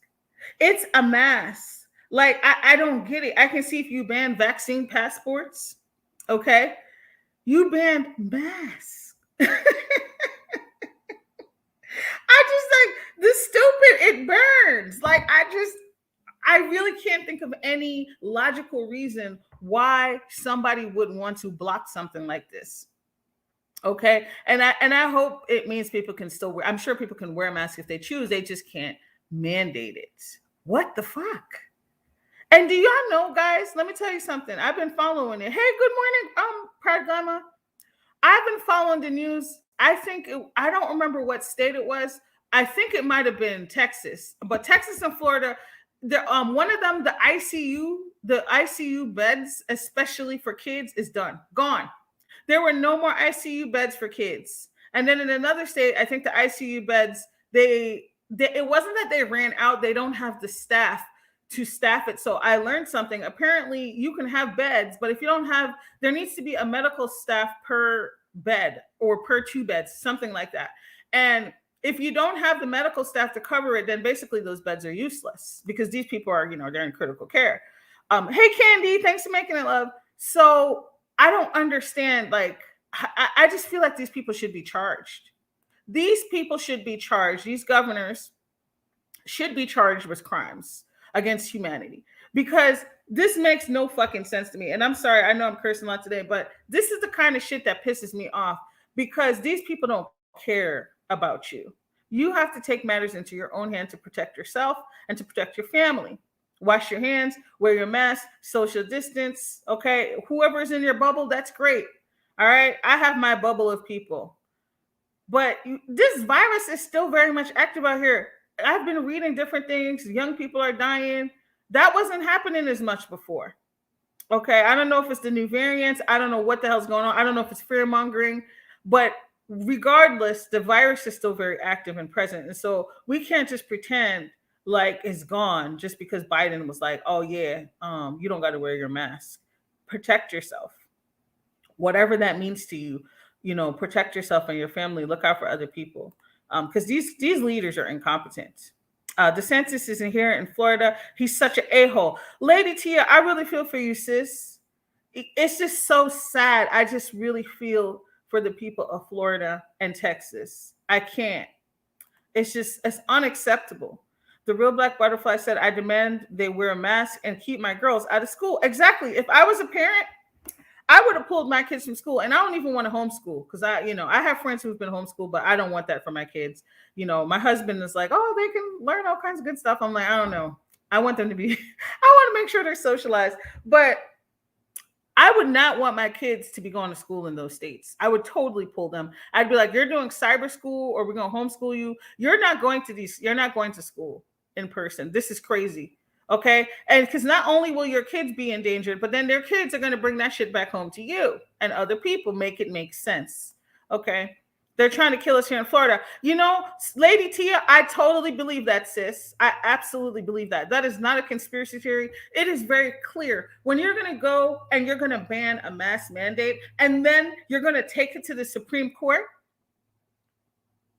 It's a mask. Like, I don't get it. I can see if you ban vaccine passports, okay? You banned masks. I just like this stupid, it burns. Like, I really can't think of any logical reason why somebody would want to block something like this. Okay. And I hope it means people can still wear, I'm sure people can wear a mask if they choose, they just can't mandate it. What the fuck? And do y'all know, guys, let me tell you something. I've been following it. Hey, good morning, Pride Glamour. I've been following the news. I don't remember what state it was. I think it might have been Texas, but Texas and Florida, one of them, the ICU beds, especially for kids, is gone. There were no more ICU beds for kids. And then in another state, I think the ICU beds, it wasn't that they ran out. They don't have the staff to staff it. So I learned something. Apparently you can have beds, but if you don't have, there needs to be a medical staff per bed or per 2 beds, something like that. And if you don't have the medical staff to cover it, then basically those beds are useless because these people are, they're in critical care. Hey, Candy, thanks for making it, love. So I don't understand. Like, I just feel like these people should be charged. These people should be charged. These governors should be charged with crimes against humanity because this makes no fucking sense to me. And I'm sorry, I know I'm cursing a lot today, but this is the kind of shit that pisses me off because these people don't care about you. You have to take matters into your own hand to protect yourself and to protect your family. Wash your hands, wear your mask, social distance. Okay. Whoever's in your bubble, that's great. All right. I have my bubble of people, but this virus is still very much active out here. I've been reading different things. Young people are dying. That wasn't happening as much before. Okay. I don't know if it's the new variants. I don't know what the hell's going on. I don't know if it's fear mongering, but regardless, the virus is still very active and present. And so we can't just pretend like it's gone just because Biden was like, oh yeah, you don't got to wear your mask. Protect yourself. Whatever that means to you, protect yourself and your family. Look out for other people. Because these leaders are incompetent. DeSantis isn't here in Florida. He's such an a-hole. Lady Tia, I really feel for you, sis. It's just so sad. I just really feel for the people of Florida and Texas. I can't. It's unacceptable. The Real Black Butterfly said, I demand they wear a mask and keep my girls out of school. Exactly. If I was a parent, I would have pulled my kids from school, and I don't even want to homeschool because I have friends who've been homeschooled, but I don't want that for my kids. My husband is like, oh, they can learn all kinds of good stuff. I'm like, I don't know. I want them to be, I want to make sure they're socialized, but I would not want my kids to be going to school in those states. I would totally pull them. I'd be like, you're doing cyber school or we're going to homeschool you. You're not going to school in person. This is crazy. Okay. And because not only will your kids be endangered, but then their kids are going to bring that shit back home to you and other people. Make it make sense. Okay. They're trying to kill us here in Florida. You know, Lady Tia, I totally believe that, sis. I absolutely believe that. That is not a conspiracy theory. It is very clear. When you're going to go and you're going to ban a mask mandate and then you're going to take it to the Supreme Court,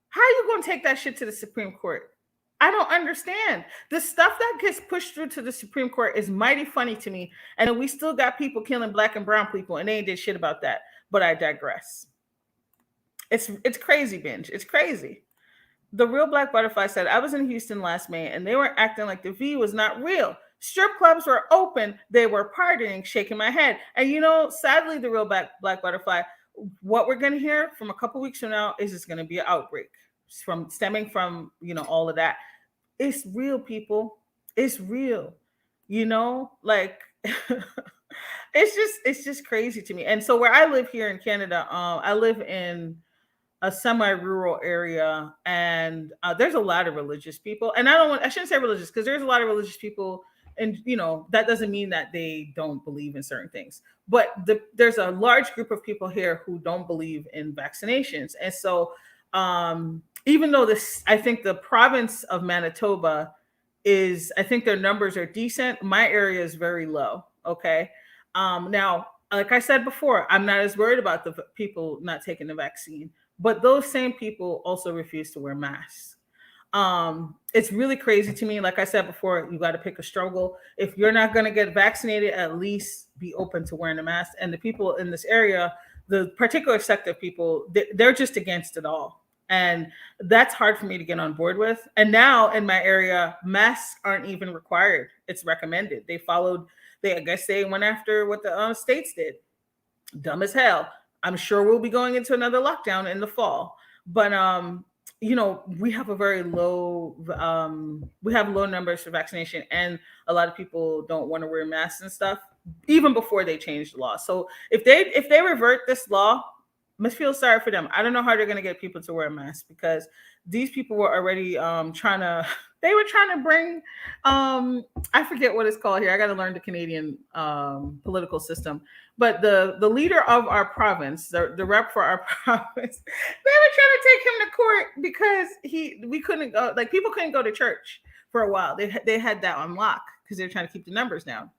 how are you going to take that shit to the Supreme Court? I don't understand. The stuff that gets pushed through to the Supreme Court is mighty funny to me. And we still got people killing black and brown people, and they ain't did shit about that. But I digress. It's crazy, Binge. It's crazy. The Real Black Butterfly said, I was in Houston last May, and they were acting like the V was not real. Strip clubs were open. They were partying, shaking my head. And, you know, sadly, the Real Black Butterfly, what we're going to hear from a couple weeks from now is it's going to be an outbreak stemming from, you know, all of that. It's real, people. It's real. You know, like it's just crazy to me. And so where I live here in Canada, I live in a semi-rural area, and there's a lot of religious people. And I shouldn't say religious, because there's a lot of religious people, and you know that doesn't mean that they don't believe in certain things. But there's a large group of people here who don't believe in vaccinations, and so even though I think the province of Manitoba I think their numbers are decent. My area is very low. Okay. Now, like I said before, I'm not as worried about the people not taking the vaccine, but those same people also refuse to wear masks. It's really crazy to me. Like I said before, you got to pick a struggle. If you're not going to get vaccinated, at least be open to wearing a mask. And the people in this area, the particular sector of people, they're just against it all. And that's hard for me to get on board with. And now in my area, masks aren't even required. It's recommended. I guess they went after what the states did. Dumb as hell. I'm sure we'll be going into another lockdown in the fall. But, you know, we have low numbers for vaccination. And a lot of people don't want to wear masks and stuff, even before they change the law. So if they revert this law, must feel sorry for them. I don't know how they're going to get people to wear a mask, because these people were already trying to bring, I forget what it's called here. I got to learn the Canadian political system. But the leader of our province, the rep for our province, they were trying to take him to court because we couldn't go, like people couldn't go to church for a while. They had that on lock because they were trying to keep the numbers down.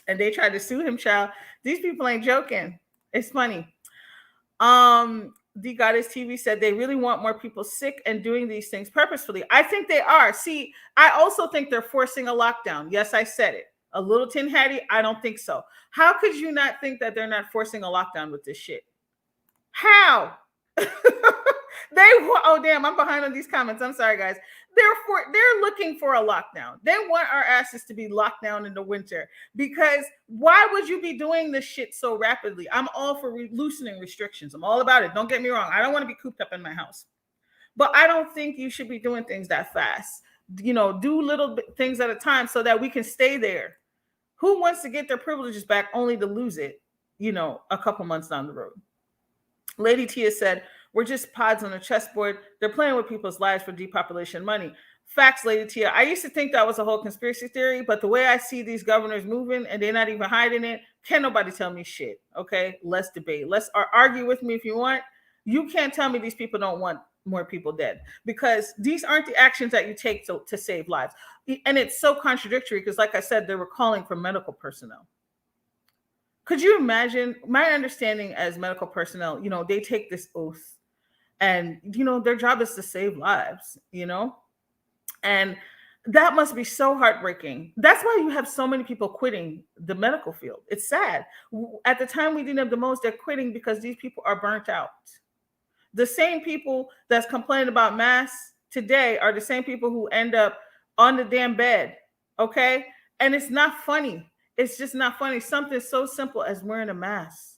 And they tried to sue him, child. These people ain't joking. It's funny. The Goddess TV said they really want more people sick and doing these things purposefully. I think they are. See, I also think they're forcing a lockdown. Yes, I said it. A little tin hattie, I don't think so. How could you not think that they're not forcing a lockdown with this shit? How? Oh damn, I'm behind on these comments. I'm sorry, guys. They're looking for a lockdown. They want our asses to be locked down in the winter, because why would you be doing this shit so rapidly? I'm all for loosening restrictions. I'm all about it. Don't get me wrong. I don't want to be cooped up in my house, but I don't think you should be doing things that fast. You know, do little things at a time so that we can stay there. Who wants to get their privileges back only to lose it, you know, a couple months down the road? Lady Tia said, we're just pods on a chessboard. They're playing with people's lives for depopulation money. Facts, Lady Tia. I used to think that was a whole conspiracy theory, but the way I see these governors moving and they're not even hiding it, can't nobody tell me shit. Okay, let's debate. Let's argue with me if you want. You can't tell me these people don't want more people dead, because these aren't the actions that you take to save lives. And it's so contradictory because, like I said, they were calling for medical personnel. Could you imagine? My understanding as medical personnel, you know, they take this oath and, you know, their job is to save lives, you know, and that must be so heartbreaking. That's why you have so many people quitting the medical field. It's sad. At the time we need them the most, they're quitting because these people are burnt out. The same people that's complaining about masks today are the same people who end up on the damn bed. Okay. And it's not funny. It's just not funny. Something so simple as wearing a mask.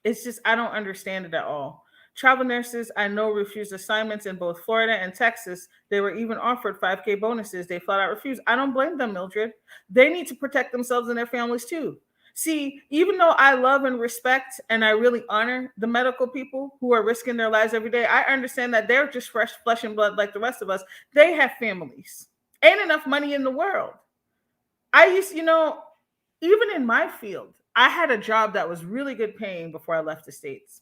It's just, I don't understand it at all. Travel nurses I know refused assignments in both Florida and Texas. They were even offered 5K bonuses. They flat out refused. I don't blame them, Mildred. They need to protect themselves and their families too. See, even though I love and respect and I really honor the medical people who are risking their lives every day, I understand that they're just fresh flesh and blood like the rest of us. They have families. Ain't enough money in the world. You know, even in my field, I had a job that was really good paying before I left the States.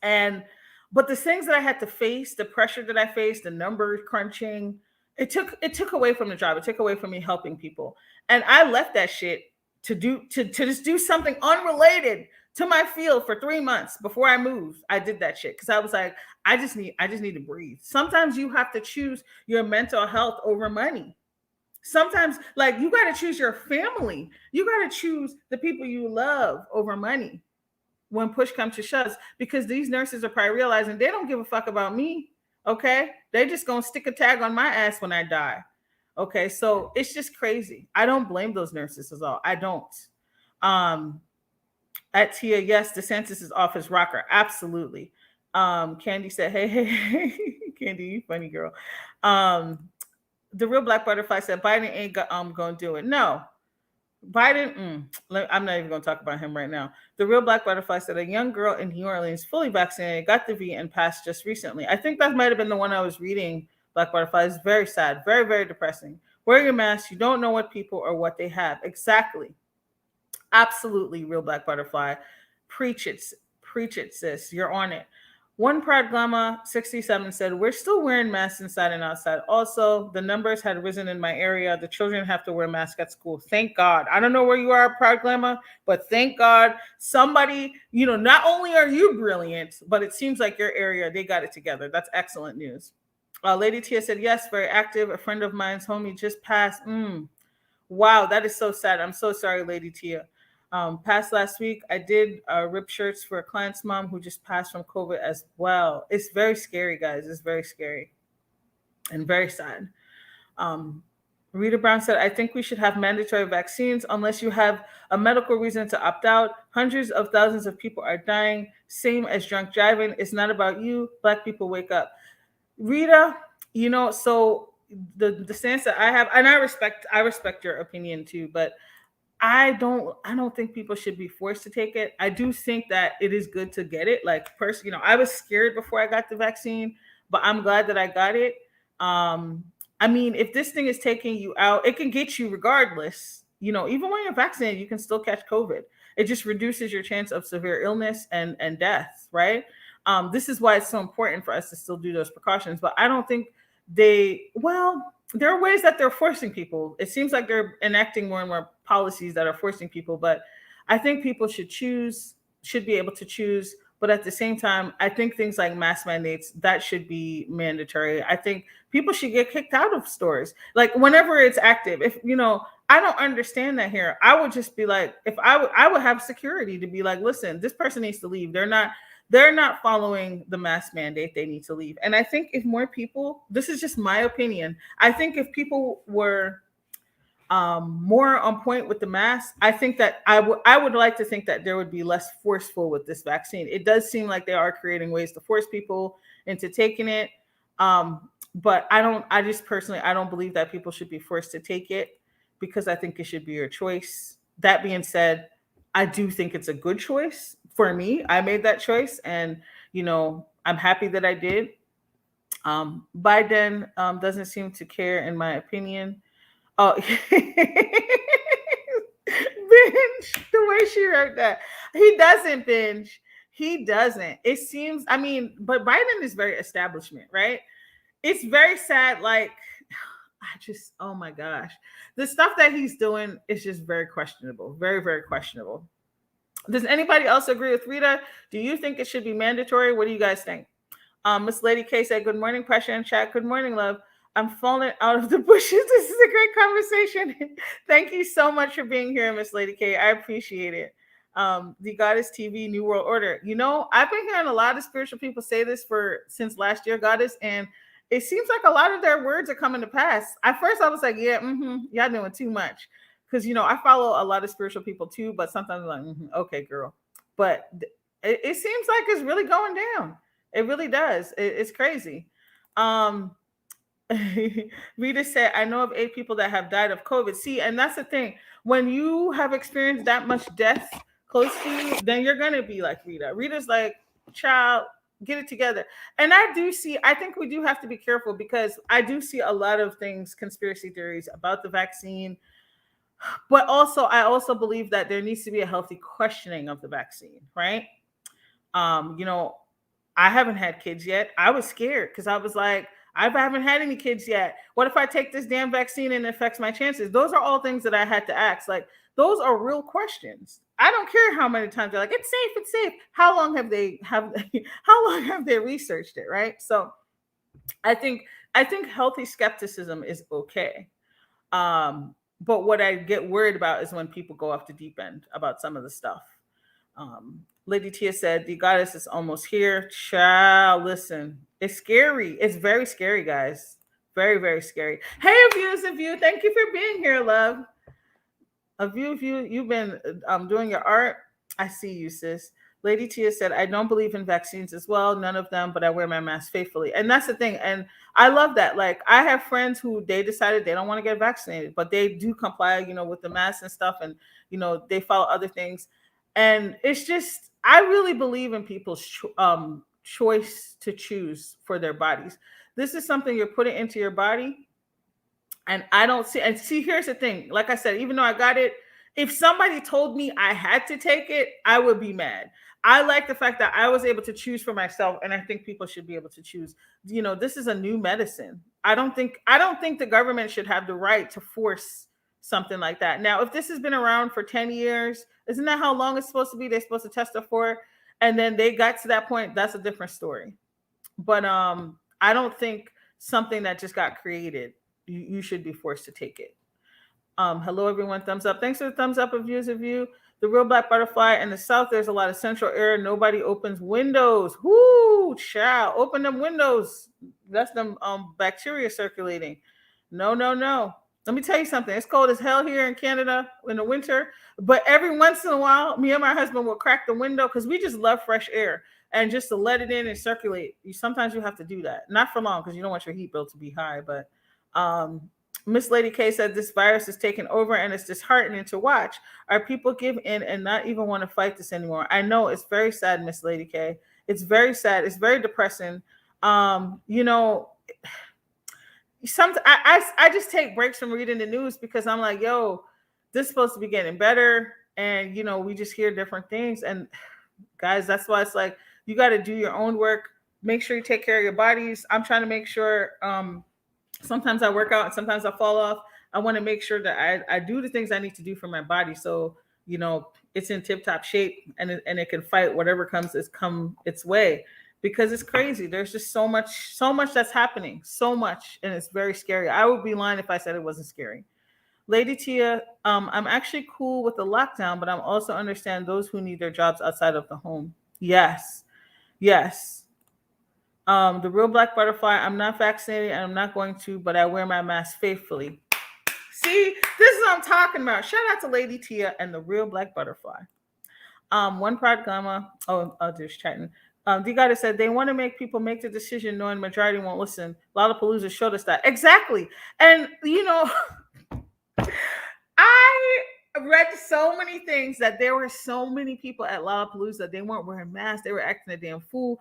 And But the things that I had to face, the pressure that I faced, the number crunching, it took away from the job. It took away from me helping people. And I left that shit to just do something unrelated to my field for 3 months before I moved. I did that shit because I was like, I just need to breathe. Sometimes you have to choose your mental health over money. Sometimes, like, you got to choose your family. You got to choose the people you love over money when push comes to shoves, because these nurses are probably realizing they don't give a fuck about me. Okay. They just gonna stick a tag on my ass when I die. Okay. So it's just crazy. I don't blame those nurses at all. I don't. Um, at Tia, yes, DeSantis is off his rocker. Absolutely. Candy said, hey, hey, hey. Candy, you funny girl. Um, the real black butterfly said Biden ain't gonna do it. No, Biden, I'm not even going to talk about him right now. The real black butterfly said a young girl in New Orleans, fully vaccinated, got the V and passed just recently. I think that might have been the one I was reading. Black butterfly is very sad, very, very depressing. Wear your mask. You don't know what people or what they have. Exactly. Absolutely, real black butterfly. Preach it, sis. You're on it. One Pride Glama 67 said, we're still wearing masks inside and outside. Also, the numbers had risen in my area. The children have to wear masks at school. Thank God. I don't know where you are, Pride Glama, but thank God somebody, not only are you brilliant, but it seems like your area, they got it together. That's excellent news. Lady Tia said, yes, very active. A friend of mine's homie just passed. Wow, that is so sad. I'm so sorry, Lady Tia. Past last week, I did rip shirts for a client's mom who just passed from COVID as well. It's very scary, guys. It's very scary and very sad. Um, Rita Brown said, I think we should have mandatory vaccines unless you have a medical reason to opt out. Hundreds of thousands of people are dying, same as drunk driving. It's not about you. Black people wake up. Rita, so the stance that I have, and I respect your opinion too, but I don't think people should be forced to take it. I do think that it is good to get it. Like, personally, I was scared before I got the vaccine, but I'm glad that I got it. I mean, if this thing is taking you out, it can get you regardless. Even when you're vaccinated, you can still catch COVID. It just reduces your chance of severe illness and death, right? This is why it's so important for us to still do those precautions. But I don't think there are ways that they're forcing people. It seems like they're enacting more and more policies that are forcing people, but I think people should be able to choose. But at the same time, I think things like mask mandates, that should be mandatory. I think people should get kicked out of stores. Like, whenever it's active, if I don't understand that here. I would just be like, if I would have security to be like, listen, this person needs to leave. They're not following the mask mandate. They need to leave. And I think if more people, this is just my opinion, I think if people were more on point with the mask, I think that I would like to think that there would be less forceful with this vaccine. It does seem like they are creating ways to force people into taking it. But I just personally, I don't believe that people should be forced to take it, because I think it should be your choice. That being said, I do think it's a good choice for me. I made that choice, and I'm happy that I did. Biden doesn't seem to care, in my opinion. Oh, binge, the way she wrote that. He doesn't binge. He doesn't. It seems, but Biden is very establishment, right? It's very sad. Like, oh my gosh. The stuff that he's doing is just very questionable. Very, very questionable. Does anybody else agree with Rita? Do you think it should be mandatory? What do you guys think? Miss Lady K said, good morning, pressure and chat. Good morning, love. I'm falling out of the bushes. This is a great conversation. Thank you so much for being here, Miss Lady K. I appreciate it. The Goddess TV New World Order. I've been hearing a lot of spiritual people say this since last year, Goddess, and it seems like a lot of their words are coming to pass. At first, I was like, yeah, y'all doing too much. Because, I follow a lot of spiritual people too, but sometimes I'm like, okay, girl. But it seems like it's really going down. It really does. It's crazy. Rita said, I know of 8 people that have died of COVID. See, and that's the thing. When you have experienced that much death close to you, then you're going to be like Rita. Rita's like, child, get it together. And I think we do have to be careful, because I do see a lot of things, conspiracy theories about the vaccine. But I also believe that there needs to be a healthy questioning of the vaccine, right? I haven't had kids yet. I was scared because I was like, I haven't had any kids yet. What if I take this damn vaccine and it affects my chances? Those are all things that I had to ask. Like, those are real questions. I don't care how many times they're like, it's safe, it's safe. How long have they how long have they researched it, right? So I think I think healthy skepticism is okay. But what I get worried about is when people go off the deep end about some of the stuff. Lady Tia said, the goddess is almost here. Child, listen. It's scary. It's very scary, guys. Very, very scary. Hey, views of you. Thank you for being here, love. A view of you. You've been doing your art. I see you, sis. Lady Tia said, I don't believe in vaccines as well. None of them, but I wear my mask faithfully. And that's the thing. And I love that. Like, I have friends who they decided they don't want to get vaccinated, but they do comply, with the masks and stuff. And, they follow other things. And it's just, I really believe in people's choice to choose for their bodies. This is something you're putting into your body. And I don't see, and see, here's the thing. Like I said, even though I got it, if somebody told me I had to take it, I would be mad. I like the fact that I was able to choose for myself, and I think people should be able to choose. This is a new medicine. I don't think the government should have the right to force something like that. Now, if this has been around for 10 years, isn't that how long it's supposed to be? They're supposed to test it for, and then they got to that point. That's a different story. But I don't think something that just got created, you should be forced to take it. Hello, everyone. Thumbs up. Thanks for the thumbs up of views of you. The real black butterfly in the south, there's a lot of central air. Nobody opens windows. Whoo, child. Open them windows. That's them bacteria circulating. No, no, no. Let me tell you something. It's cold as hell here in Canada in the winter. But every once in a while, me and my husband will crack the window because we just love fresh air. And just to let it in and circulate, sometimes you have to do that. Not for long because you don't want your heat bill to be high. But Miss Lady K said this virus is taking over and it's disheartening to watch. Our people give in and not even want to fight this anymore. I know it's very sad, Miss Lady K. It's very sad. It's very depressing. I just take breaks from reading the news because I'm like, yo, this is supposed to be getting better. And, we just hear different things. And guys, that's why it's like, you got to do your own work. Make sure you take care of your bodies. I'm trying to make sure, sometimes I work out and sometimes I fall off. I want to make sure that I do the things I need to do for my body. So, it's in tip top shape and it can fight whatever comes its way, because it's crazy. There's just so much that's happening, so much. And it's very scary. I would be lying if I said it wasn't scary. Lady Tia, I'm actually cool with the lockdown, but I'm also understand those who need their jobs outside of the home. Yes. Yes. The real black butterfly, I'm not vaccinated and I'm not going to, but I wear my mask faithfully. See, this is what I'm talking about. Shout out to Lady Tia and the real black butterfly. One Pride Gamma. Oh, just chatting. D Goddess said they want to make people make the decision knowing majority won't listen. Lollapalooza showed us that. Exactly. And I read so many things that there were so many people at Lollapalooza. They weren't wearing masks. They were acting a damn fool.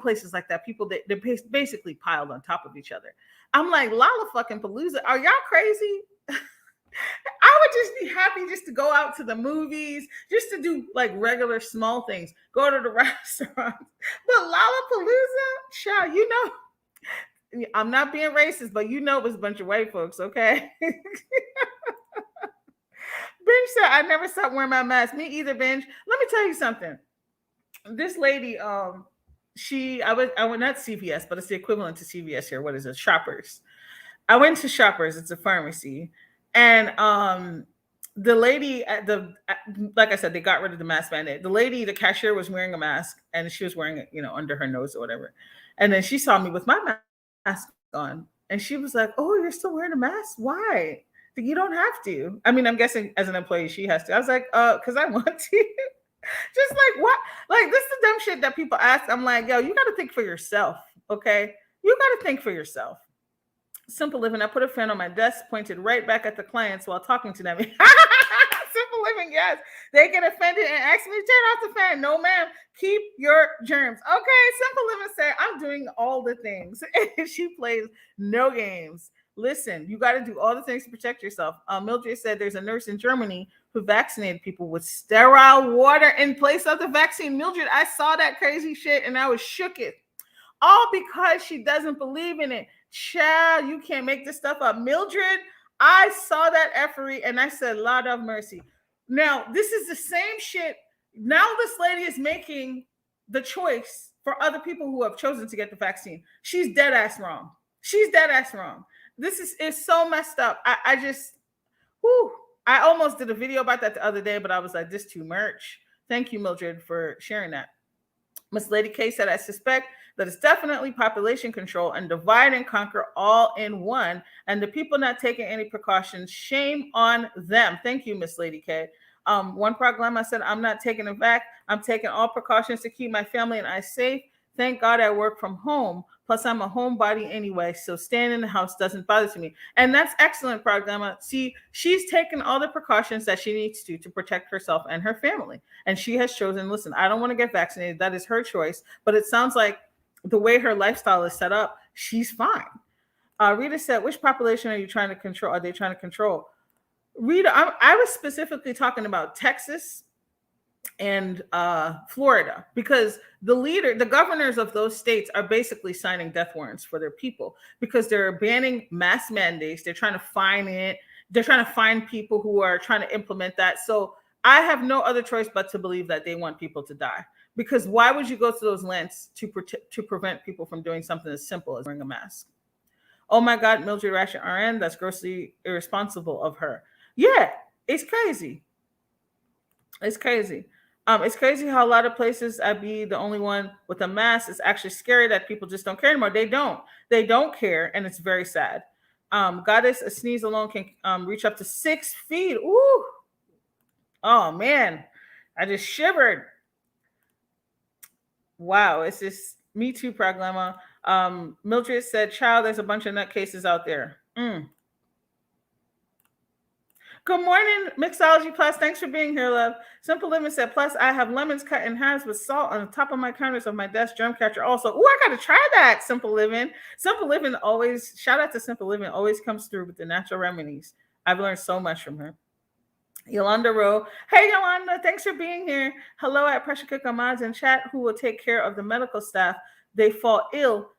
Places like that. People they're basically piled on top of each other. I'm like, Lolla fucking Palooza. Are y'all crazy? I would just be happy just to go out to the movies, just to do like regular small things, go to the restaurant. But Lollapalooza, child, I'm not being racist, but it was a bunch of white folks, okay? Benj said, I never stopped wearing my mask. Me either, Benj. Let me tell you something. This lady, I went not CVS, but it's the equivalent to CVS here. What is it? Shoppers. I went to Shoppers. It's a pharmacy. And the lady like I said, they got rid of the mask mandate. The lady, the cashier, was wearing a mask and she was wearing it, under her nose or whatever. And then she saw me with my mask on and she was like, oh, you're still wearing a mask? Why? You don't have to. I mean, I'm guessing as an employee, she has to. I was like, because I want to. Just like what? Like, this is the dumb shit that people ask. I'm like, yo, you got to think for yourself, okay? You got to think for yourself. Simple Living, I put a fan on my desk, pointed right back at the clients while talking to them. Simple Living, yes. They get offended and ask me to turn off the fan. No, ma'am. Keep your germs. Okay, Simple Living said, I'm doing all the things. She plays no games. Listen, you got to do all the things to protect yourself. Mildred said there's a nurse in Germany who vaccinated people with sterile water in place of the vaccine. Mildred, I saw that crazy shit and I was shook it. All because she doesn't believe in it. Child, you can't make this stuff up. Mildred, I saw that effery and I said, Lord of mercy. Now, this is the same shit. Now this lady is making the choice for other people who have chosen to get the vaccine. She's dead ass wrong. She's dead ass wrong. This is so messed up. I just, whew, I almost did a video about that the other day, but I was like, this too much. Thank you, Mildred, for sharing that. Miss Lady K said, I suspect that it's definitely population control and divide and conquer all in one. And the people not taking any precautions, shame on them. Thank you, Miss Lady K. One proclammer said, I'm not taking it back. I'm taking all precautions to keep my family and I safe. Thank God I work from home. Plus, I'm a homebody anyway, so staying in the house doesn't bother me. And that's excellent, Pragama. See, she's taken all the precautions that she needs to protect herself and her family. And she has chosen, listen, I don't want to get vaccinated. That is her choice. But it sounds like the way her lifestyle is set up, she's fine. Rita said, which population are you trying to control? Are they trying to control? Rita, I was specifically talking about Texas and Florida, because the governors of those states are basically signing death warrants for their people because they're banning mass mandates. They're trying to fine it. They're trying to find people who are trying to implement that. So I have no other choice but to believe that they want people to die, because why would you go to those lengths to prevent people from doing something as simple as wearing a mask? Oh my God, Mildred Ration RN, that's grossly irresponsible of her. Yeah, it's crazy. It's crazy. It's crazy how a lot of places I be the only one with a mask. It's actually scary that people just don't care anymore. They don't care, and it's very sad. Goddess, a sneeze alone can reach up to 6 feet. Ooh, oh man, I just shivered. Wow, it's just Me Too, Praglama. Mildred said, child, there's a bunch of nutcases out there. Good morning, Mixology Plus. Thanks for being here, love. Simple Living said, plus I have lemons cut in halves with salt on the top of my counters of my desk germ catcher also. Oh, I got to try that, Simple Living. Simple Living always, shout out to Simple Living, always comes through with the natural remedies. I've learned so much from her. Yolanda Rowe. Hey, Yolanda, thanks for being here. Hello at Pressure Cooker Mods and Chat, who will take care of the medical staff. They fall ill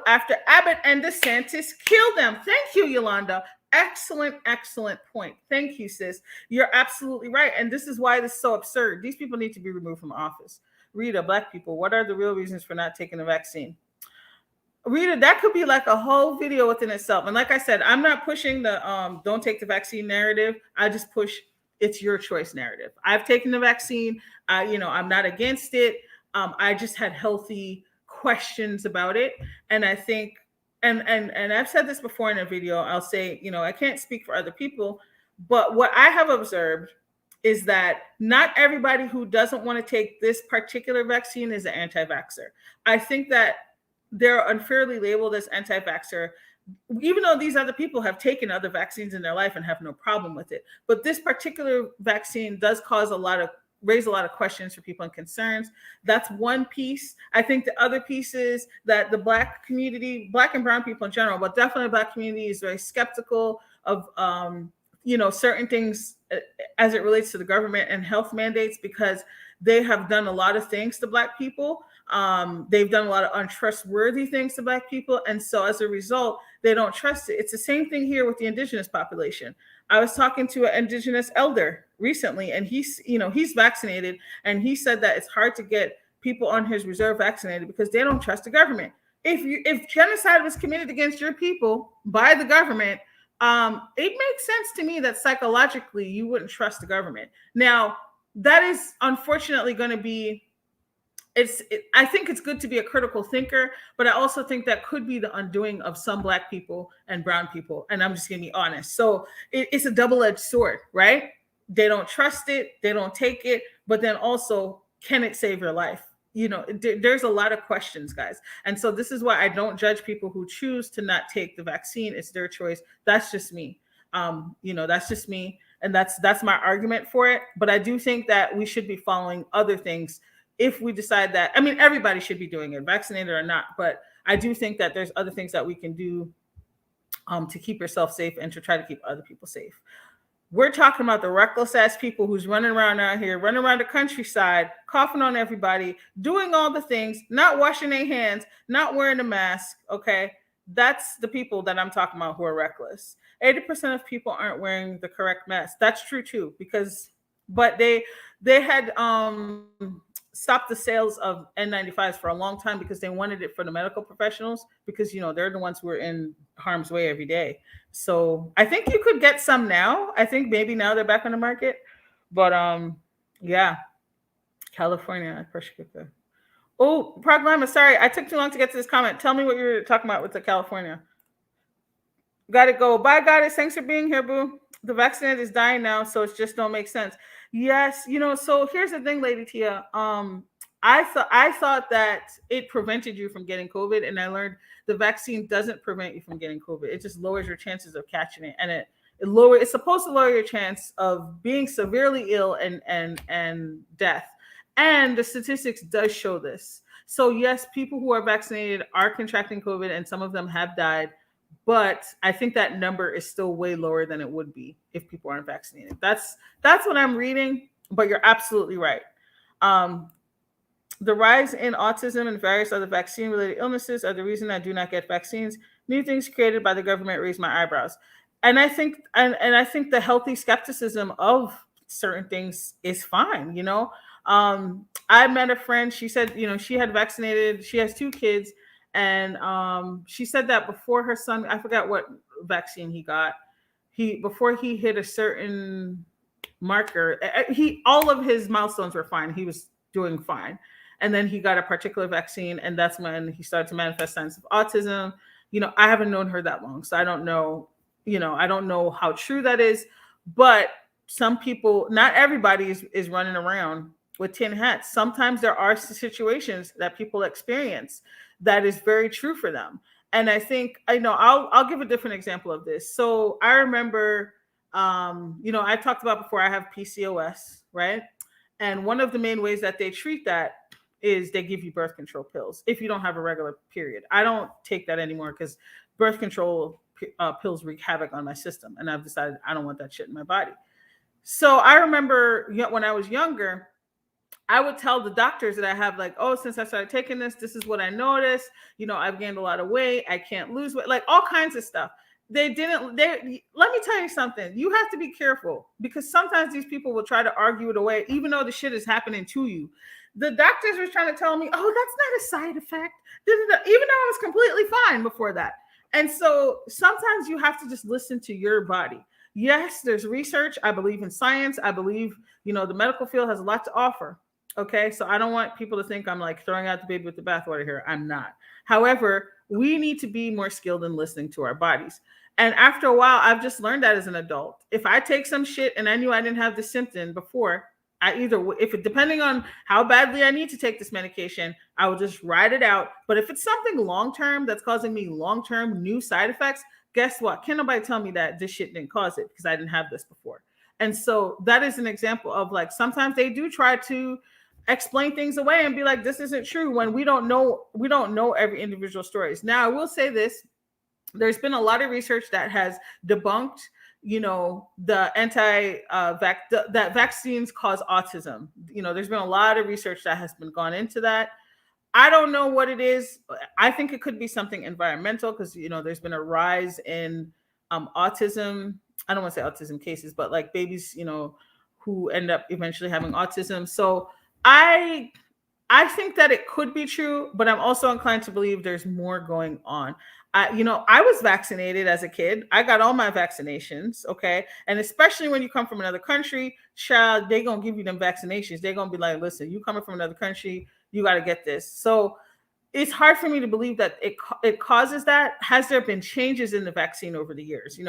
after Abbott and DeSantis kill them. Thank you, Yolanda. Excellent point. Thank you, sis. You're absolutely right. And this is why this is so absurd. These people need to be removed from office. Rita, Black people, what are the real reasons for not taking the vaccine? Rita, that could be like a whole video within itself. And like I said, I'm not pushing the don't take the vaccine narrative. I just push it's your choice narrative. I've taken the vaccine. I'm not against it. I just had healthy questions about it. And I think and I've said this before in a video, I'll say, I can't speak for other people, but what I have observed is that not everybody who doesn't want to take this particular vaccine is an anti-vaxxer. I think that they're unfairly labeled as anti-vaxxer, even though these other people have taken other vaccines in their life and have no problem with it. But this particular vaccine does raise a lot of questions for people and concerns. That's one piece. I think the other piece is that the Black community, Black and brown people in general, but definitely the Black community is very skeptical of, certain things as it relates to the government and health mandates, because they have done a lot of things to Black people. They've done a lot of untrustworthy things to Black people. And so as a result, they don't trust it. It's the same thing here with the indigenous population. I was talking to an indigenous elder recently, and he's vaccinated, and he said that it's hard to get people on his reserve vaccinated because they don't trust the government. If genocide was committed against your people by the government, it makes sense to me that psychologically you wouldn't trust the government. Now, that is unfortunately going to be, I think it's good to be a critical thinker, but I also think that could be the undoing of some Black people and brown people. And I'm just going to be honest. So it's a double-edged sword, right? They don't trust it. They don't take it. But then also, can it save your life? There's a lot of questions, guys. And so this is why I don't judge people who choose to not take the vaccine. It's their choice. That's just me. That's just me. And that's my argument for it. But I do think that we should be following other things if we decide that. I mean, everybody should be doing it, vaccinated or not. But I do think that there's other things that we can do to keep yourself safe and to try to keep other people safe. We're talking about the reckless ass people who's running around out here, running around the countryside, coughing on everybody, doing all the things, not washing their hands, not wearing a mask. Okay. That's the people that I'm talking about who are reckless. 80% of people aren't wearing the correct mask. That's true too, because but they had stopped the sales of N95s for a long time because they wanted it for the medical professionals because they're the ones who are in harm's way every day. So I think you could get some now. I think maybe now they're back on the market. But yeah, California, I appreciate that. Oh, Proglima, sorry, I took too long to get to this comment. Tell me what you were talking about with the California. Got it. Go. Bye, Goddess. Thanks for being here, boo. The vaccinated is dying now, so it just don't make sense. Yes, so here's the thing, Lady Tia. I thought that it prevented you from getting COVID, and I learned the vaccine doesn't prevent you from getting COVID. It just lowers your chances of catching it, and it's supposed to lower your chance of being severely ill and death. And the statistics does show this. So yes, people who are vaccinated are contracting COVID, and some of them have died. But I think that number is still way lower than it would be if people aren't vaccinated. That's what I'm reading. But you're absolutely right. The rise in autism and various other vaccine-related illnesses are the reason I do not get vaccines. New things created by the government raise my eyebrows. And I think I think the healthy skepticism of certain things is fine. I met a friend. She said, she had vaccinated. She has 2 kids, and she said that before her son, I forgot what vaccine he got. Before he hit a certain marker, all of his milestones were fine. He was doing fine. And then he got a particular vaccine, and that's when he started to manifest signs of autism. I haven't known her that long, so I don't know, I don't know how true that is. But some people, not everybody is running around with tin hats. Sometimes there are situations that people experience that is very true for them. And I think, I'll give a different example of this. So I remember, I talked about before, I have PCOS, right? And one of the main ways that they treat that is they give you birth control pills if you don't have a regular period. I don't take that anymore because birth control pills wreak havoc on my system. And I've decided I don't want that shit in my body. So I remember when I was younger, I would tell the doctors that I have, like, oh, since I started taking this is what I noticed. I've gained a lot of weight. I can't lose weight, like all kinds of stuff. Let me tell you something. You have to be careful because sometimes these people will try to argue it away, even though the shit is happening to you. The doctors were trying to tell me, oh, that's not a side effect, even though I was completely fine before that. And so sometimes you have to just listen to your body. Yes, there's research. I believe in science. I believe, the medical field has a lot to offer. Okay, so I don't want people to think I'm like throwing out the baby with the bathwater here. I'm not. However, we need to be more skilled in listening to our bodies. And after a while, I've just learned that as an adult. If I take some shit and I knew I didn't have the symptom before, depending on how badly I need to take this medication, I will just ride it out. But if it's something long-term that's causing me long-term new side effects, guess what? Can't nobody tell me that this shit didn't cause it because I didn't have this before. And so that is an example of, like, sometimes they do try to explain things away and be like, this isn't true, when we don't know every individual stories. Now, I will say this. There's been a lot of research that has debunked, the that vaccines cause autism. There's been a lot of research that has been gone into that. I don't know what it is. I think it could be something environmental because, there's been a rise in autism. I don't want to say autism cases, but like babies, who end up eventually having autism. So I think that it could be true, but I'm also inclined to believe there's more going on. I was vaccinated as a kid. I got all my vaccinations, okay? And especially when you come from another country, child, they're going to give you them vaccinations. They're going to be like, listen, you coming from another country, you got to get this. So it's hard for me to believe that it causes that. Has there been changes in the vaccine over the years?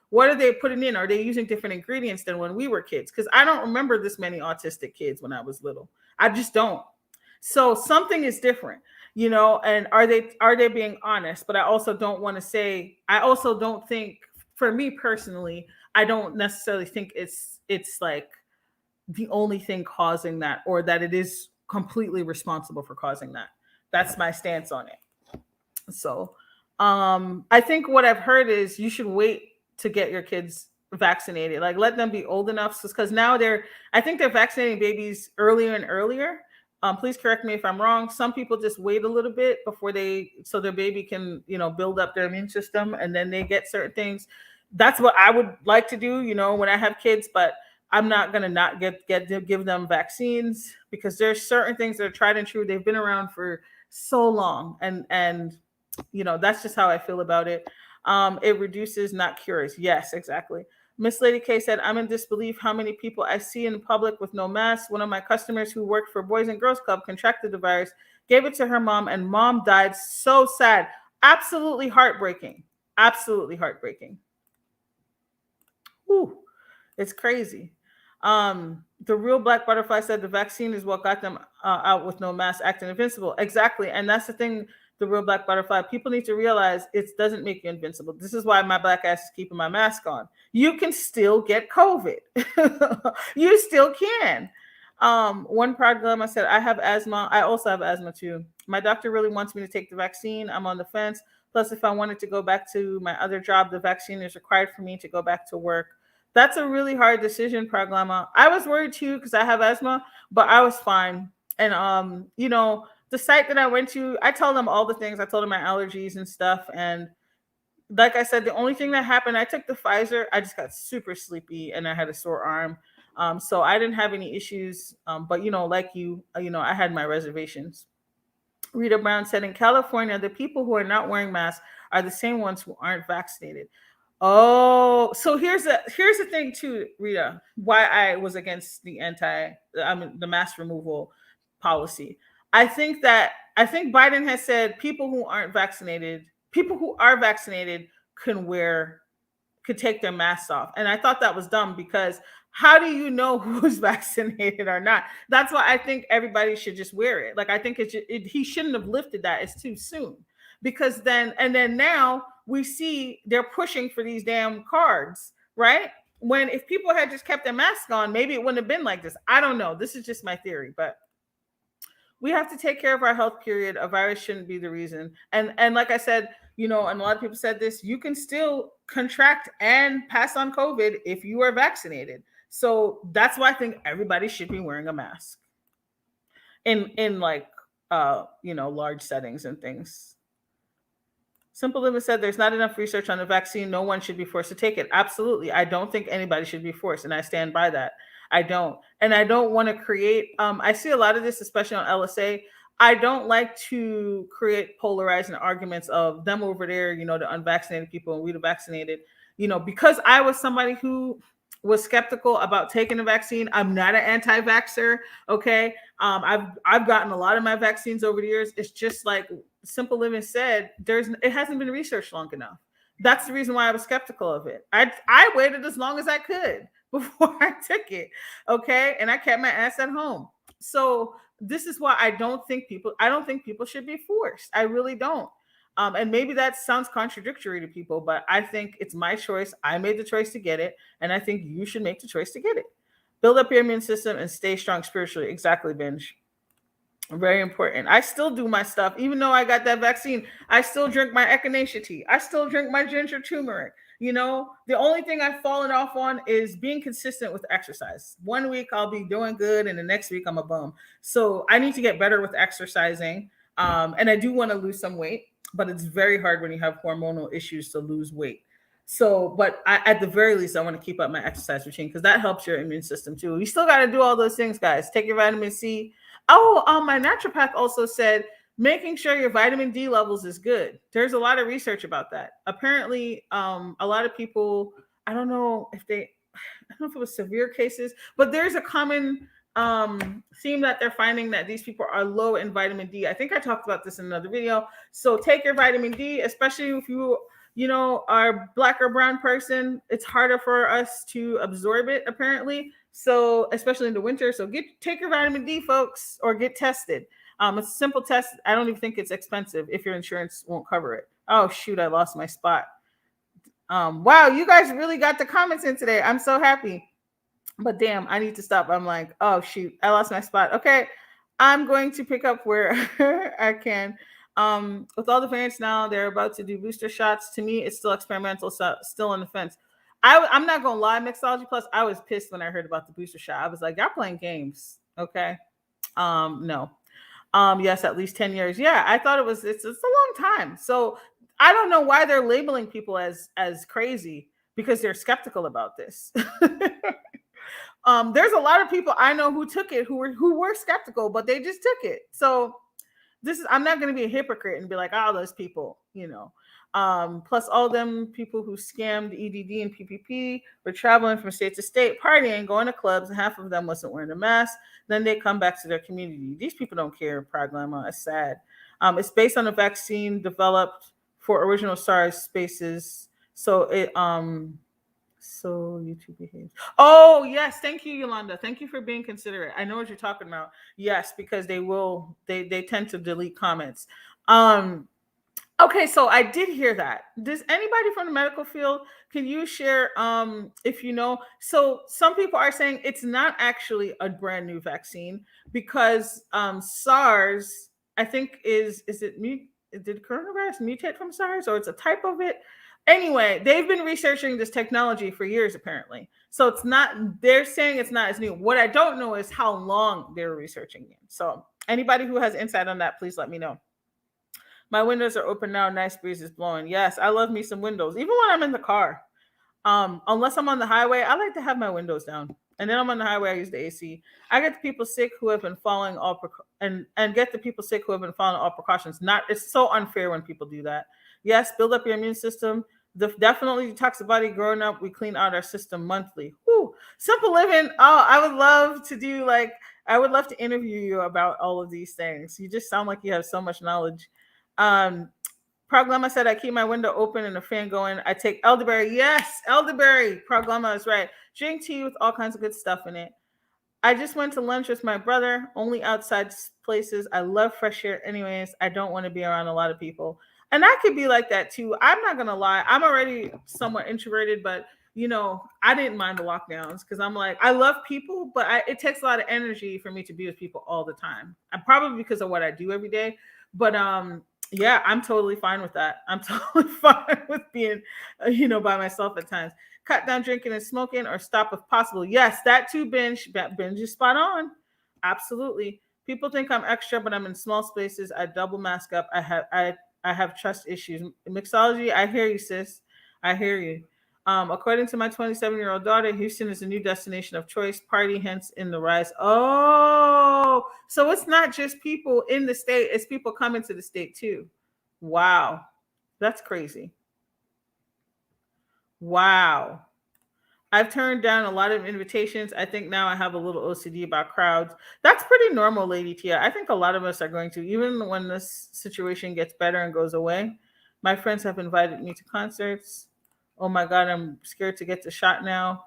What are they putting in? Are they using different ingredients than when we were kids? Because I don't remember this many autistic kids when I was little. I just don't. So something is different, and are they being honest? But I also don't want to say, I also don't think, for me personally, I don't necessarily think it's like the only thing causing that, or that it is completely responsible for causing that. That's my stance on it. So I think what I've heard is you should wait to get your kids vaccinated. Like let them be old enough because now I think they're vaccinating babies earlier and earlier. Please correct me if I'm wrong. Some people just wait a little bit before so their baby can, build up their immune system and then they get certain things. That's what I would like to do, when I have kids, but I'm not gonna not get to give them vaccines because there's certain things that are tried and true. They've been around for so long, and that's just how I feel about it. It reduces, not cures. Yes, exactly. Miss Lady K said, I'm in disbelief how many people I see in public with no mask. One of my customers who worked for Boys and Girls Club contracted the virus, gave it to her mom, and mom died. So sad. Absolutely heartbreaking. Absolutely heartbreaking. Whew, it's crazy. The real Black Butterfly said the vaccine is what got them out with no mask, acting invincible. Exactly. And that's the thing, the real Black Butterfly. People need to realize it doesn't make you invincible. This is why my black ass is keeping my mask on. You can still get COVID. You still can. One Proud Glamma said, I have asthma. I also have asthma too. My doctor really wants me to take the vaccine. I'm on the fence. Plus, if I wanted to go back to my other job, the vaccine is required for me to go back to work. That's a really hard decision, Praglama. I was worried too because I have asthma, but I was fine. And the site that I went to, I told them all the things. I told them my allergies and stuff. And like I said, the only thing that happened, I took the Pfizer. I just got super sleepy and I had a sore arm. So I didn't have any issues. But like I had my reservations. Rita Brown said, in California, the people who are not wearing masks are the same ones who aren't vaccinated. Oh, so here's the thing too, Rita. Why I was against the the mask removal policy. I think Biden has said people who are vaccinated could take their masks off, and I thought that was dumb because how do you know who's vaccinated or not? That's why I think everybody should just wear it. Like I think he shouldn't have lifted that. It's too soon because then now we see they're pushing for these damn cards, right? When if people had just kept their mask on, maybe it wouldn't have been like this. I don't know. This is just my theory, but we have to take care of our health, period. A virus shouldn't be the reason. And like I said, and a lot of people said this, you can still contract and pass on COVID if you are vaccinated. So that's why I think everybody should be wearing a mask in like large settings and things. Simple Living said there's not enough research on the vaccine. No one should be forced to take it. Absolutely. I don't think anybody should be forced, and I stand by that. I don't. And I don't want to create, I see a lot of this, especially on LSA. I don't like to create polarizing arguments of them over there, the unvaccinated people and we the vaccinated, because I was somebody who was skeptical about taking the vaccine. I'm not an anti-vaxxer. Okay. I've gotten a lot of my vaccines over the years. It's just like Simple Living said, it hasn't been researched long enough. That's the reason why I was skeptical of it. I waited as long as I could before I took it. Okay. And I kept my ass at home. So this is why I don't think people should be forced. I really don't. And maybe that sounds contradictory to people, but I think it's my choice. I made the choice to get it, and I think you should make the choice to get it. Build up your immune system and stay strong spiritually. Exactly, Binge. Very important. I still do my stuff. Even though I got that vaccine, I still drink my echinacea tea. I still drink my ginger turmeric. The only thing I've fallen off on is being consistent with exercise. 1 week I'll be doing good, and the next week I'm a bum. So I need to get better with exercising. And I do want to lose some weight, but it's very hard when you have hormonal issues to lose weight. So, but at the very least, I want to keep up my exercise routine because that helps your immune system too. You still got to do all those things, guys. Take your vitamin C. Oh, my naturopath also said making sure your vitamin D levels is good. There's a lot of research about that. Apparently, a lot of people, I don't know if it was severe cases, but there's a common theme that they're finding that these people are low in vitamin D. I think I talked about this in another video. So take your vitamin D, especially if you are Black or brown person. It's harder for us to absorb it, apparently. So especially in the winter. So take your vitamin D, folks, or get tested. It's a simple test. I don't even think it's expensive if your insurance won't cover it. Oh, shoot, I lost my spot. Wow, you guys really got the comments in today. I'm so happy. But damn, I need to stop. I'm like, oh, shoot, I lost my spot. Okay, I'm going to pick up where I can. With all the variants now, they're about to do booster shots. To me, it's still experimental, so still on the fence. I'm not gonna lie, Mixology Plus. I was pissed when I heard about the booster shot. I was like, y'all playing games, okay? No. Yes, at least 10 years. Yeah, I thought it's a long time. So I don't know why they're labeling people as crazy because they're skeptical about this. There's a lot of people I know who took it who were skeptical, but they just took it. So I'm not going to be a hypocrite and be like, oh, those people, plus all them people who scammed EDD and PPP were traveling from state to state, partying, going to clubs, and half of them wasn't wearing a mask. Then they come back to their community. These people don't care, Pragma. It's sad. It's based on a vaccine developed for original SARS spaces. So YouTube behaves. Oh, yes. Thank you, Yolanda. Thank you for being considerate. I know what you're talking about. Yes, because they tend to delete comments. Okay, so I did hear that. Does anybody from the medical field, can you share if you know? So some people are saying it's not actually a brand new vaccine because SARS, I think did coronavirus mutate from SARS, or it's a type of it? Anyway, they've been researching this technology for years, apparently. So they're saying it's not as new. What I don't know is how long they're researching it. So anybody who has insight on that, please let me know. My windows are open now. Nice breeze is blowing. Yes, I love me some windows, even when I'm in the car. Unless I'm on the highway, I like to have my windows down. And then I'm on the highway, I use the AC. I get the people sick who have been following all get the people sick who have been following all precautions. It's so unfair when people do that. Yes, build up your immune system. Definitely detox the body. Growing up, we clean out our system monthly. Whew. Simple living. Oh, I would love to interview you about all of these things. You just sound like you have so much knowledge. Proglama said, I keep my window open and the fan going. I take elderberry. Yes, elderberry. Proglama is right. Drink tea with all kinds of good stuff in it. I just went to lunch with my brother, only outside places. I love fresh air anyways. I don't want to be around a lot of people. And I could be like that too. I'm not going to lie. I'm already somewhat introverted, but I didn't mind the lockdowns because I'm like, I love people, but it takes a lot of energy for me to be with people all the time. I'm probably because of what I do every day. But yeah, I'm totally fine with that. I'm totally fine with being, by myself at times. Cut down drinking and smoking or stop if possible. Yes, that too, Binge. Binge is spot on. Absolutely. People think I'm extra, but I'm in small spaces. I double mask up. I have trust issues. Mixology, I hear you, sis. I hear you. According to my 27-year-old daughter, Houston is a new destination of choice. Party hence in the rise. Oh, so it's not just people in the state, it's people coming to the state too. Wow. That's crazy. Wow. I've turned down a lot of invitations. I think now I have a little OCD about crowds. That's pretty normal, Lady Tia. I think a lot of us are going to, even when this situation gets better and goes away. My friends have invited me to concerts. Oh my God, I'm scared to get the shot now.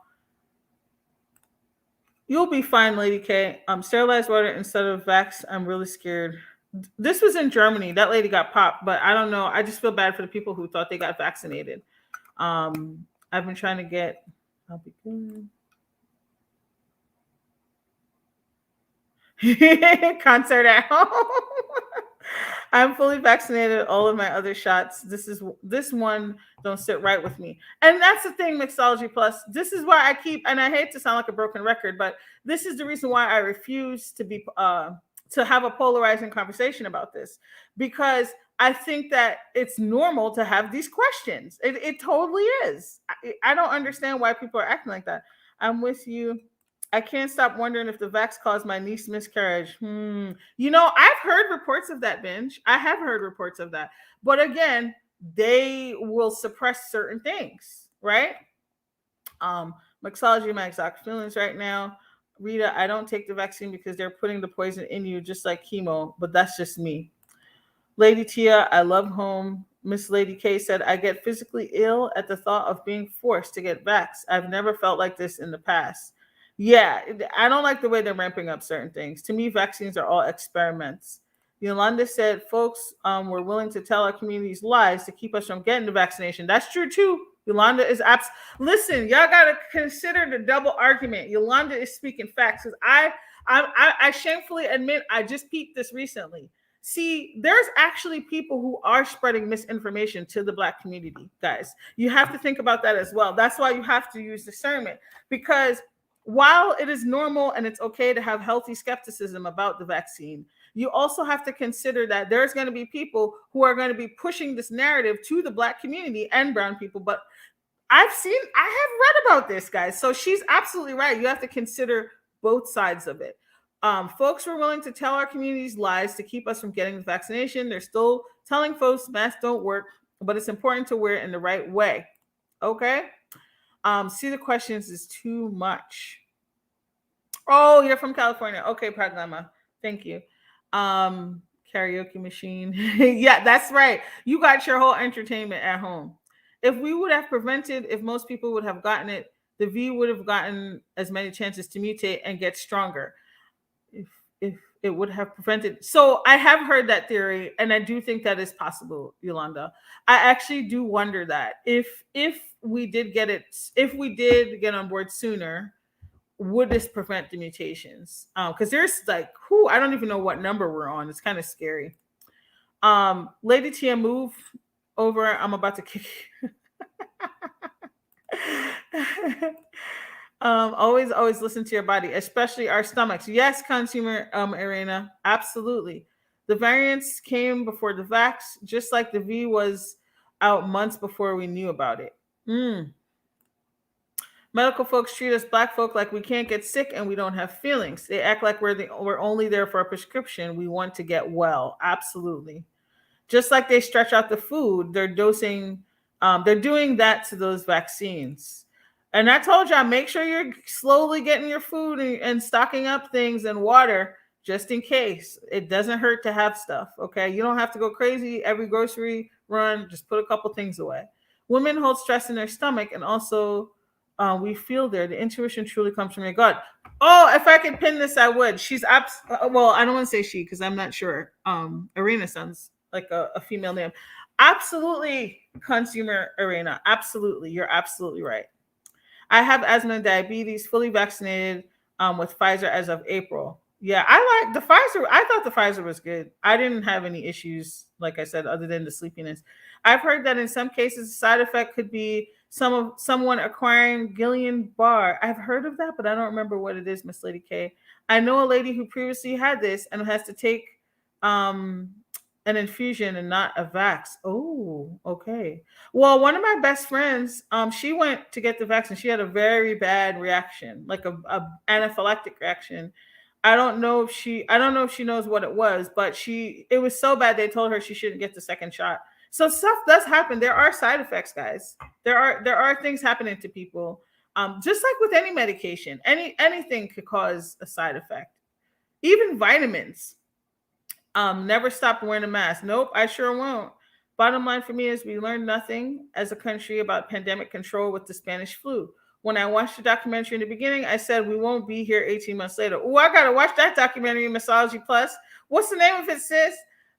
You'll be fine, Lady K. Sterilized water instead of vax. I'm really scared. This was in Germany. That lady got popped, but I don't know. I just feel bad for the people who thought they got vaccinated. I've been trying to get. I'll be good. Concert at home. I'm fully vaccinated. All of my other shots. This one don't sit right with me. And that's the thing, Mixology Plus. This is why I keep, and I hate to sound like a broken record, but this is the reason why I refuse to have a polarizing conversation about this, because I think that it's normal to have these questions. It totally is. I don't understand why people are acting like that. I'm with you. I can't stop wondering if the vax caused my niece miscarriage. I've heard reports of that, Binge. I have heard reports of that. But again, they will suppress certain things, right? Mixology, my exact feelings right now. Rita, I don't take the vaccine because they're putting the poison in you just like chemo, but that's just me. Lady Tia, I love home. Miss Lady K said, I get physically ill at the thought of being forced to get vaxxed. I've never felt like this in the past. Yeah, I don't like the way they're ramping up certain things. To me, vaccines are all experiments. Yolanda said, folks were willing to tell our communities lies to keep us from getting the vaccination. That's true too. Yolanda is listen, y'all gotta consider the double argument. Yolanda is speaking facts because I shamefully admit I just peeped this recently. See, there's actually people who are spreading misinformation to the Black community, guys. You have to think about that as well. That's why you have to use discernment, because while it is normal and it's okay to have healthy skepticism about the vaccine, you also have to consider that there's going to be people who are going to be pushing this narrative to the Black community and brown people. But I have read about this, guys. So she's absolutely right. You have to consider both sides of it. Folks were willing to tell our communities lies to keep us from getting the vaccination. They're still telling folks masks don't work, but it's important to wear it in the right way. Okay. See the questions is too much. Oh, you're from California. Okay, Praglama. Thank you. Karaoke machine. Yeah, that's right. You got your whole entertainment at home. If we would have prevented, if most people would have gotten it, the V would have gotten as many chances to mutate and get stronger. If it would have prevented. So I have heard that theory, and I do think that is possible, Yolanda. I actually do wonder that if we did get it, if we did get on board sooner, would this prevent the mutations? Because there's like, I don't even know what number we're on. It's kind of scary. Lady Tia, move over. I'm about to kick you. Always listen to your body, especially our stomachs. Yes, consumer Irena, absolutely. The variants came before the vax, just like the V was out months before we knew about it. Medical folks treat us Black folk like we can't get sick and we don't have feelings. They act like we're only there for a prescription. We want to get well. Absolutely. Just like they stretch out the food, they're doing that to those vaccines. And I told y'all, make sure you're slowly getting your food and stocking up things and water just in case. It doesn't hurt to have stuff, okay? You don't have to go crazy every grocery run. Just put a couple things away. Women hold stress in their stomach, and also we feel there. The intuition truly comes from your gut. Oh, if I could pin this, I would. She's well, I don't want to say she because I'm not sure. Arena sounds like a female name. Absolutely, consumer Arena. Absolutely. You're absolutely right. I have asthma and diabetes, fully vaccinated with Pfizer as of April. Yeah, I like the Pfizer. I thought the Pfizer was good. I didn't have any issues, like I said, other than the sleepiness. I've heard that in some cases, the side effect could be someone acquiring Guillain-Barré. I've heard of that, but I don't remember what it is, Miss Lady K. I know a lady who previously had this and has to take an infusion and not a vax. Oh, okay. Well, one of my best friends, she went to get the vaccine. She had a very bad reaction, like a anaphylactic reaction. I don't know if she knows what it was, but it was so bad they told her she shouldn't get the second shot. So stuff does happen. There are side effects, guys. There are things happening to people. Just like with any medication, anything could cause a side effect. Even vitamins. Never stop wearing a mask. Nope, I sure won't. Bottom line for me is we learned nothing as a country about pandemic control with the Spanish flu. When I watched the documentary in the beginning, I said we won't be here 18 months later. Oh, I gotta watch that documentary, Mixology Plus. What's the name of it, sis?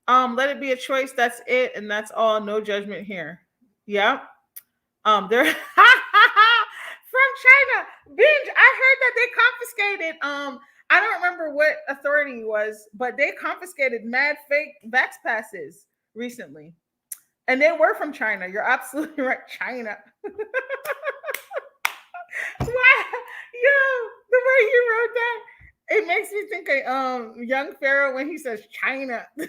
Let it be a choice. That's it, and that's all. No judgment here. Yeah. They're from China. Binge. I heard that they confiscated. I don't remember what authority was, but they confiscated mad fake vax passes recently. And they were from China. You're absolutely right. China. Why? Yo, the way you wrote that, it makes me think of young Pharaoh when he says China. Ben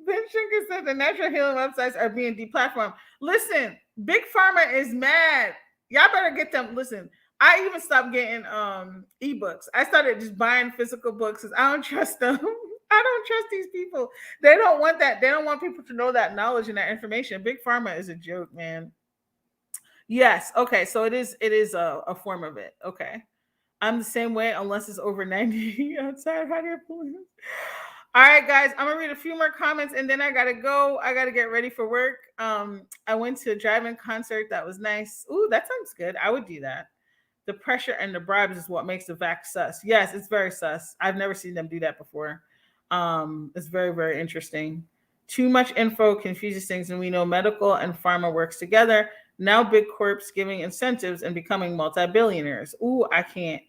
Shinker said the natural healing websites are being deplatformed. Listen, Big Pharma is mad. Y'all better get them. Listen, I even stopped getting ebooks. I started just buying physical books because I don't trust them. I don't trust these people. They don't want that. They don't want people to know that knowledge and that information. Big Pharma is a joke, man. Yes. Okay. So it is a form of it. Okay. I'm the same way unless it's over 90 outside. How do you pull it? All right, guys. I'm gonna read a few more comments and then I gotta go. I gotta get ready for work. I went to a drive-in concert. That was nice. Ooh, that sounds good. I would do that. The pressure and the bribes is what makes the vax sus. Yes, it's very sus. I've never seen them do that before. It's very, very interesting. Too much info confuses things, and we know medical and pharma works together. Now big corps giving incentives and becoming multi-billionaires. Ooh, I can't.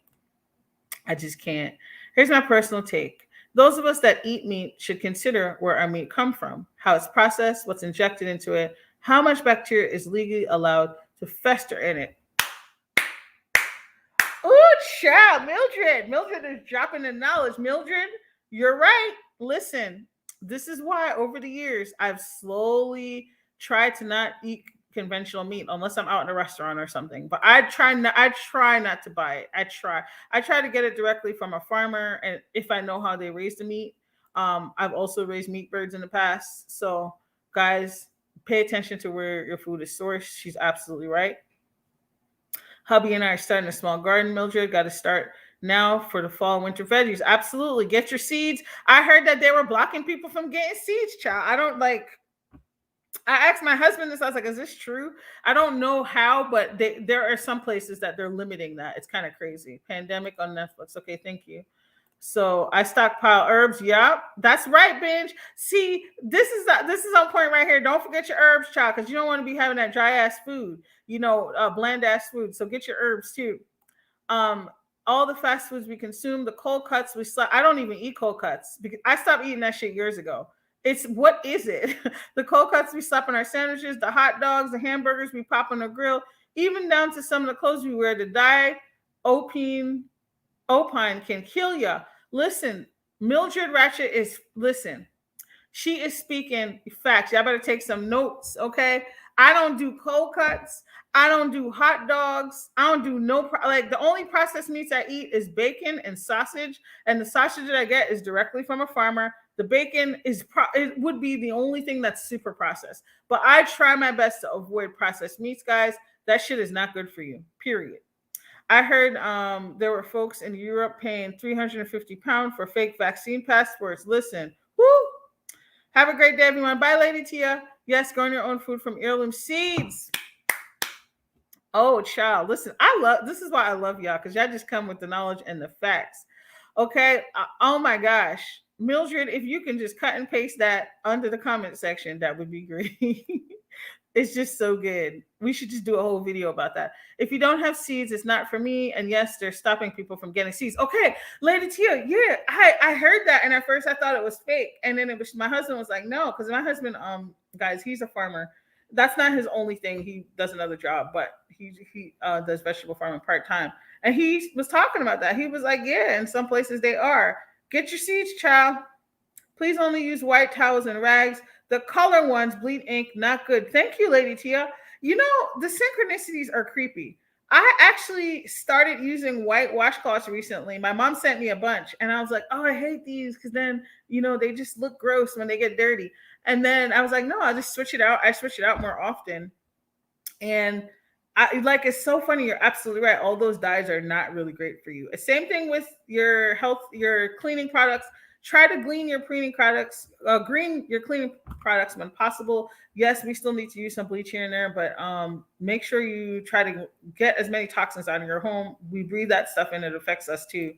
I just can't. Here's my personal take. Those of us that eat meat should consider where our meat come from, how it's processed, what's injected into it, how much bacteria is legally allowed to fester in it. Oh, child, Mildred. Mildred is dropping the knowledge. Mildred, you're right. Listen, this is why over the years I've slowly tried to not eat conventional meat unless I'm out in a restaurant or something. But I try not to buy it. I try to get it directly from a farmer, and if I know how they raise the meat. I've also raised meat birds in the past. So guys, pay attention to where your food is sourced. She's absolutely right. Hubby and I are starting a small garden, Mildred. Got to start now for the fall and winter veggies. Absolutely. Get your seeds. I heard that they were blocking people from getting seeds, child. I don't like, I asked my husband this. I was like, is this true? I don't know how, but there are some places that they're limiting that. It's kind of crazy. Pandemic on Netflix. Okay, thank you. So I stockpile herbs. Yep, that's right, binge. See, this is on point right here. Don't forget your herbs, child, because you don't want to be having that dry ass food, bland ass food. So get your herbs too. Um, all the fast foods we consume, the cold cuts we slap. I don't even eat cold cuts because I stopped eating that shit years ago. It's what is it? The cold cuts we slap on our sandwiches, the hot dogs, the hamburgers we pop on the grill, even down to some of the clothes we wear. The dye opine can kill ya. Listen, Mildred Ratchet she is speaking facts. Y'all better take some notes, okay? I don't do cold cuts. I don't do hot dogs. I don't do the only processed meats I eat is bacon and sausage, and the sausage that I get is directly from a farmer. The bacon it would be the only thing that's super processed. But I try my best to avoid processed meats, guys. That shit is not good for you. Period. I heard there were folks in Europe paying £350 for fake vaccine passports. Listen, woo! Have a great day, everyone. Bye, Lady Tia. Yes, growing your own food from heirloom seeds. Oh, child. Listen, this is why I love y'all, because y'all just come with the knowledge and the facts. Okay. Oh my gosh. Mildred, if you can just cut and paste that under the comment section, that would be great. It's just so good. We should just do a whole video about that. If you don't have seeds, it's not for me. And yes, they're stopping people from getting seeds. Okay, Lady Tia, yeah, I heard that, and at first I thought it was fake. And then my husband was like, no, because my husband, guys, he's a farmer. That's not his only thing. He does another job, but he does vegetable farming part-time. And he was talking about that. He was like, yeah, in some places they are. Get your seeds, child. Please only use white towels and rags. The color ones bleed ink, not good. Thank you, Lady Tia. You know, the synchronicities are creepy. I actually started using white washcloths recently. My mom sent me a bunch, and I was like, oh, I hate these because then, they just look gross when they get dirty. And then I was like, no, I'll just switch it out. I switch it out more often. And it's so funny. You're absolutely right. All those dyes are not really great for you. Same thing with your cleaning products. Try to green your cleaning products when possible. Yes, we still need to use some bleach here and there, but make sure you try to get as many toxins out of your home. We breathe that stuff and it affects us too.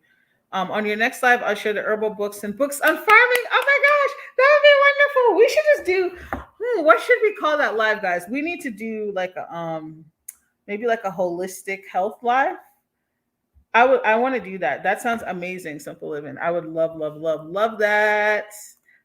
On your next live, I'll share the herbal books and books on farming. Oh my gosh, that would be wonderful. We should just do, what should we call that live, guys? We need to do maybe like a holistic health live. I want to do that. That sounds amazing, Simple Living. I would love, love, love, love that.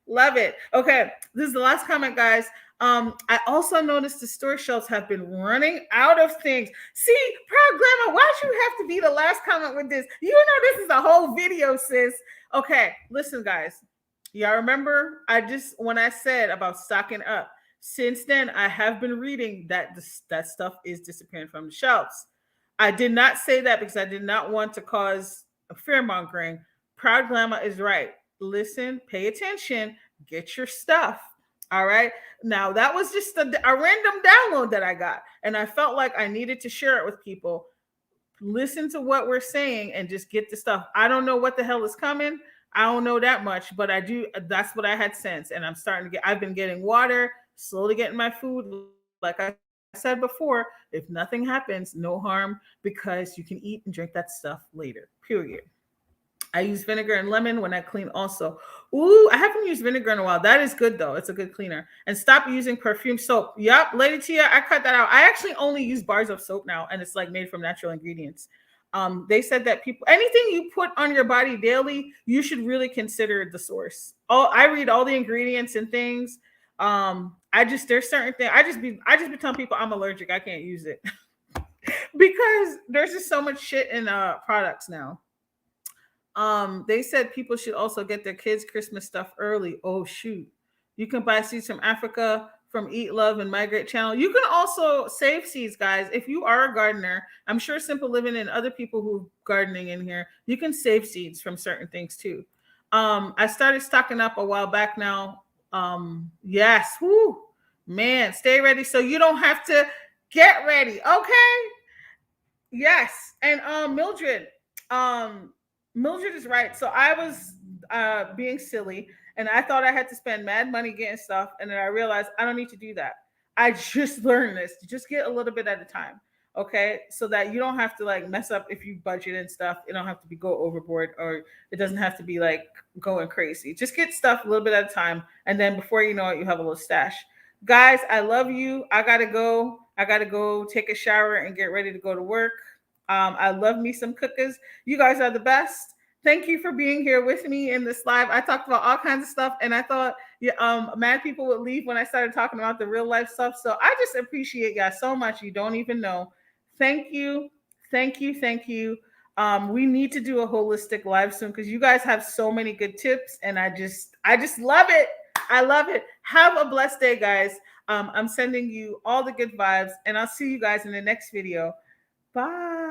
Love it. Okay, this is the last comment, guys. I also noticed the store shelves have been running out of things. See, Proud Glamour, why'd you have to be the last comment with this? You know this is a whole video, sis. Okay, listen, guys. Y'all remember when I said about stocking up. Since then, I have been reading that that stuff is disappearing from the shelves. I did not say that because I did not want to cause fear mongering. Proud Glamour is right. Listen, pay attention, get your stuff. All right. Now, that was just a random download that I got, and I felt like I needed to share it with people. Listen to what we're saying and just get the stuff. I don't know what the hell is coming. I don't know that much, but I do. That's what I had sense, and I've been getting water, slowly getting my food. Like I said before, if nothing happens, no harm, because you can eat and drink that stuff later, period. I use vinegar and lemon when I clean also. Ooh, I haven't used vinegar in a while. That is good, though. It's a good cleaner. And stop using perfume soap. Yep, Lady Tia, I cut that out. I actually only use bars of soap now, and it's made from natural ingredients. They said that people, anything you put on your body daily, you should really consider the source. I read all the ingredients and things. There's certain things I just be telling people I'm allergic. I can't use it because there's just so much shit in products now. They said people should also get their kids Christmas stuff early. Oh shoot. You can buy seeds from Africa from Eat Love and Migrate Channel. You can also save seeds, guys. If you are a gardener, I'm sure Simple Living and other people who gardening in here, you can save seeds from certain things too. I started stocking up a while back now. Yes, whoo, man, stay ready so you don't have to get ready. Okay. Yes. And Mildred is right. So I was being silly and I thought I had to spend mad money getting stuff. And then I realized I don't need to do that. I just learned this. Just get a little bit at a time. Okay. So that you don't have to like mess up if you budget and stuff. You don't have to go overboard, or it doesn't have to be like going crazy. Just get stuff a little bit at a time. And then before you know it, you have a little stash. Guys, I love you. I gotta go. I gotta go take a shower and get ready to go to work. I love me some cookers. You guys are the best. Thank you for being here with me in this live. I talked about all kinds of stuff, and I thought mad people would leave when I started talking about the real life stuff. So I just appreciate y'all so much. You don't even know. Thank you. Thank you. Thank you. We need to do a holistic live soon because you guys have so many good tips, and I just love it. I love it. Have a blessed day, guys. I'm sending you all the good vibes, and I'll see you guys in the next video. Bye.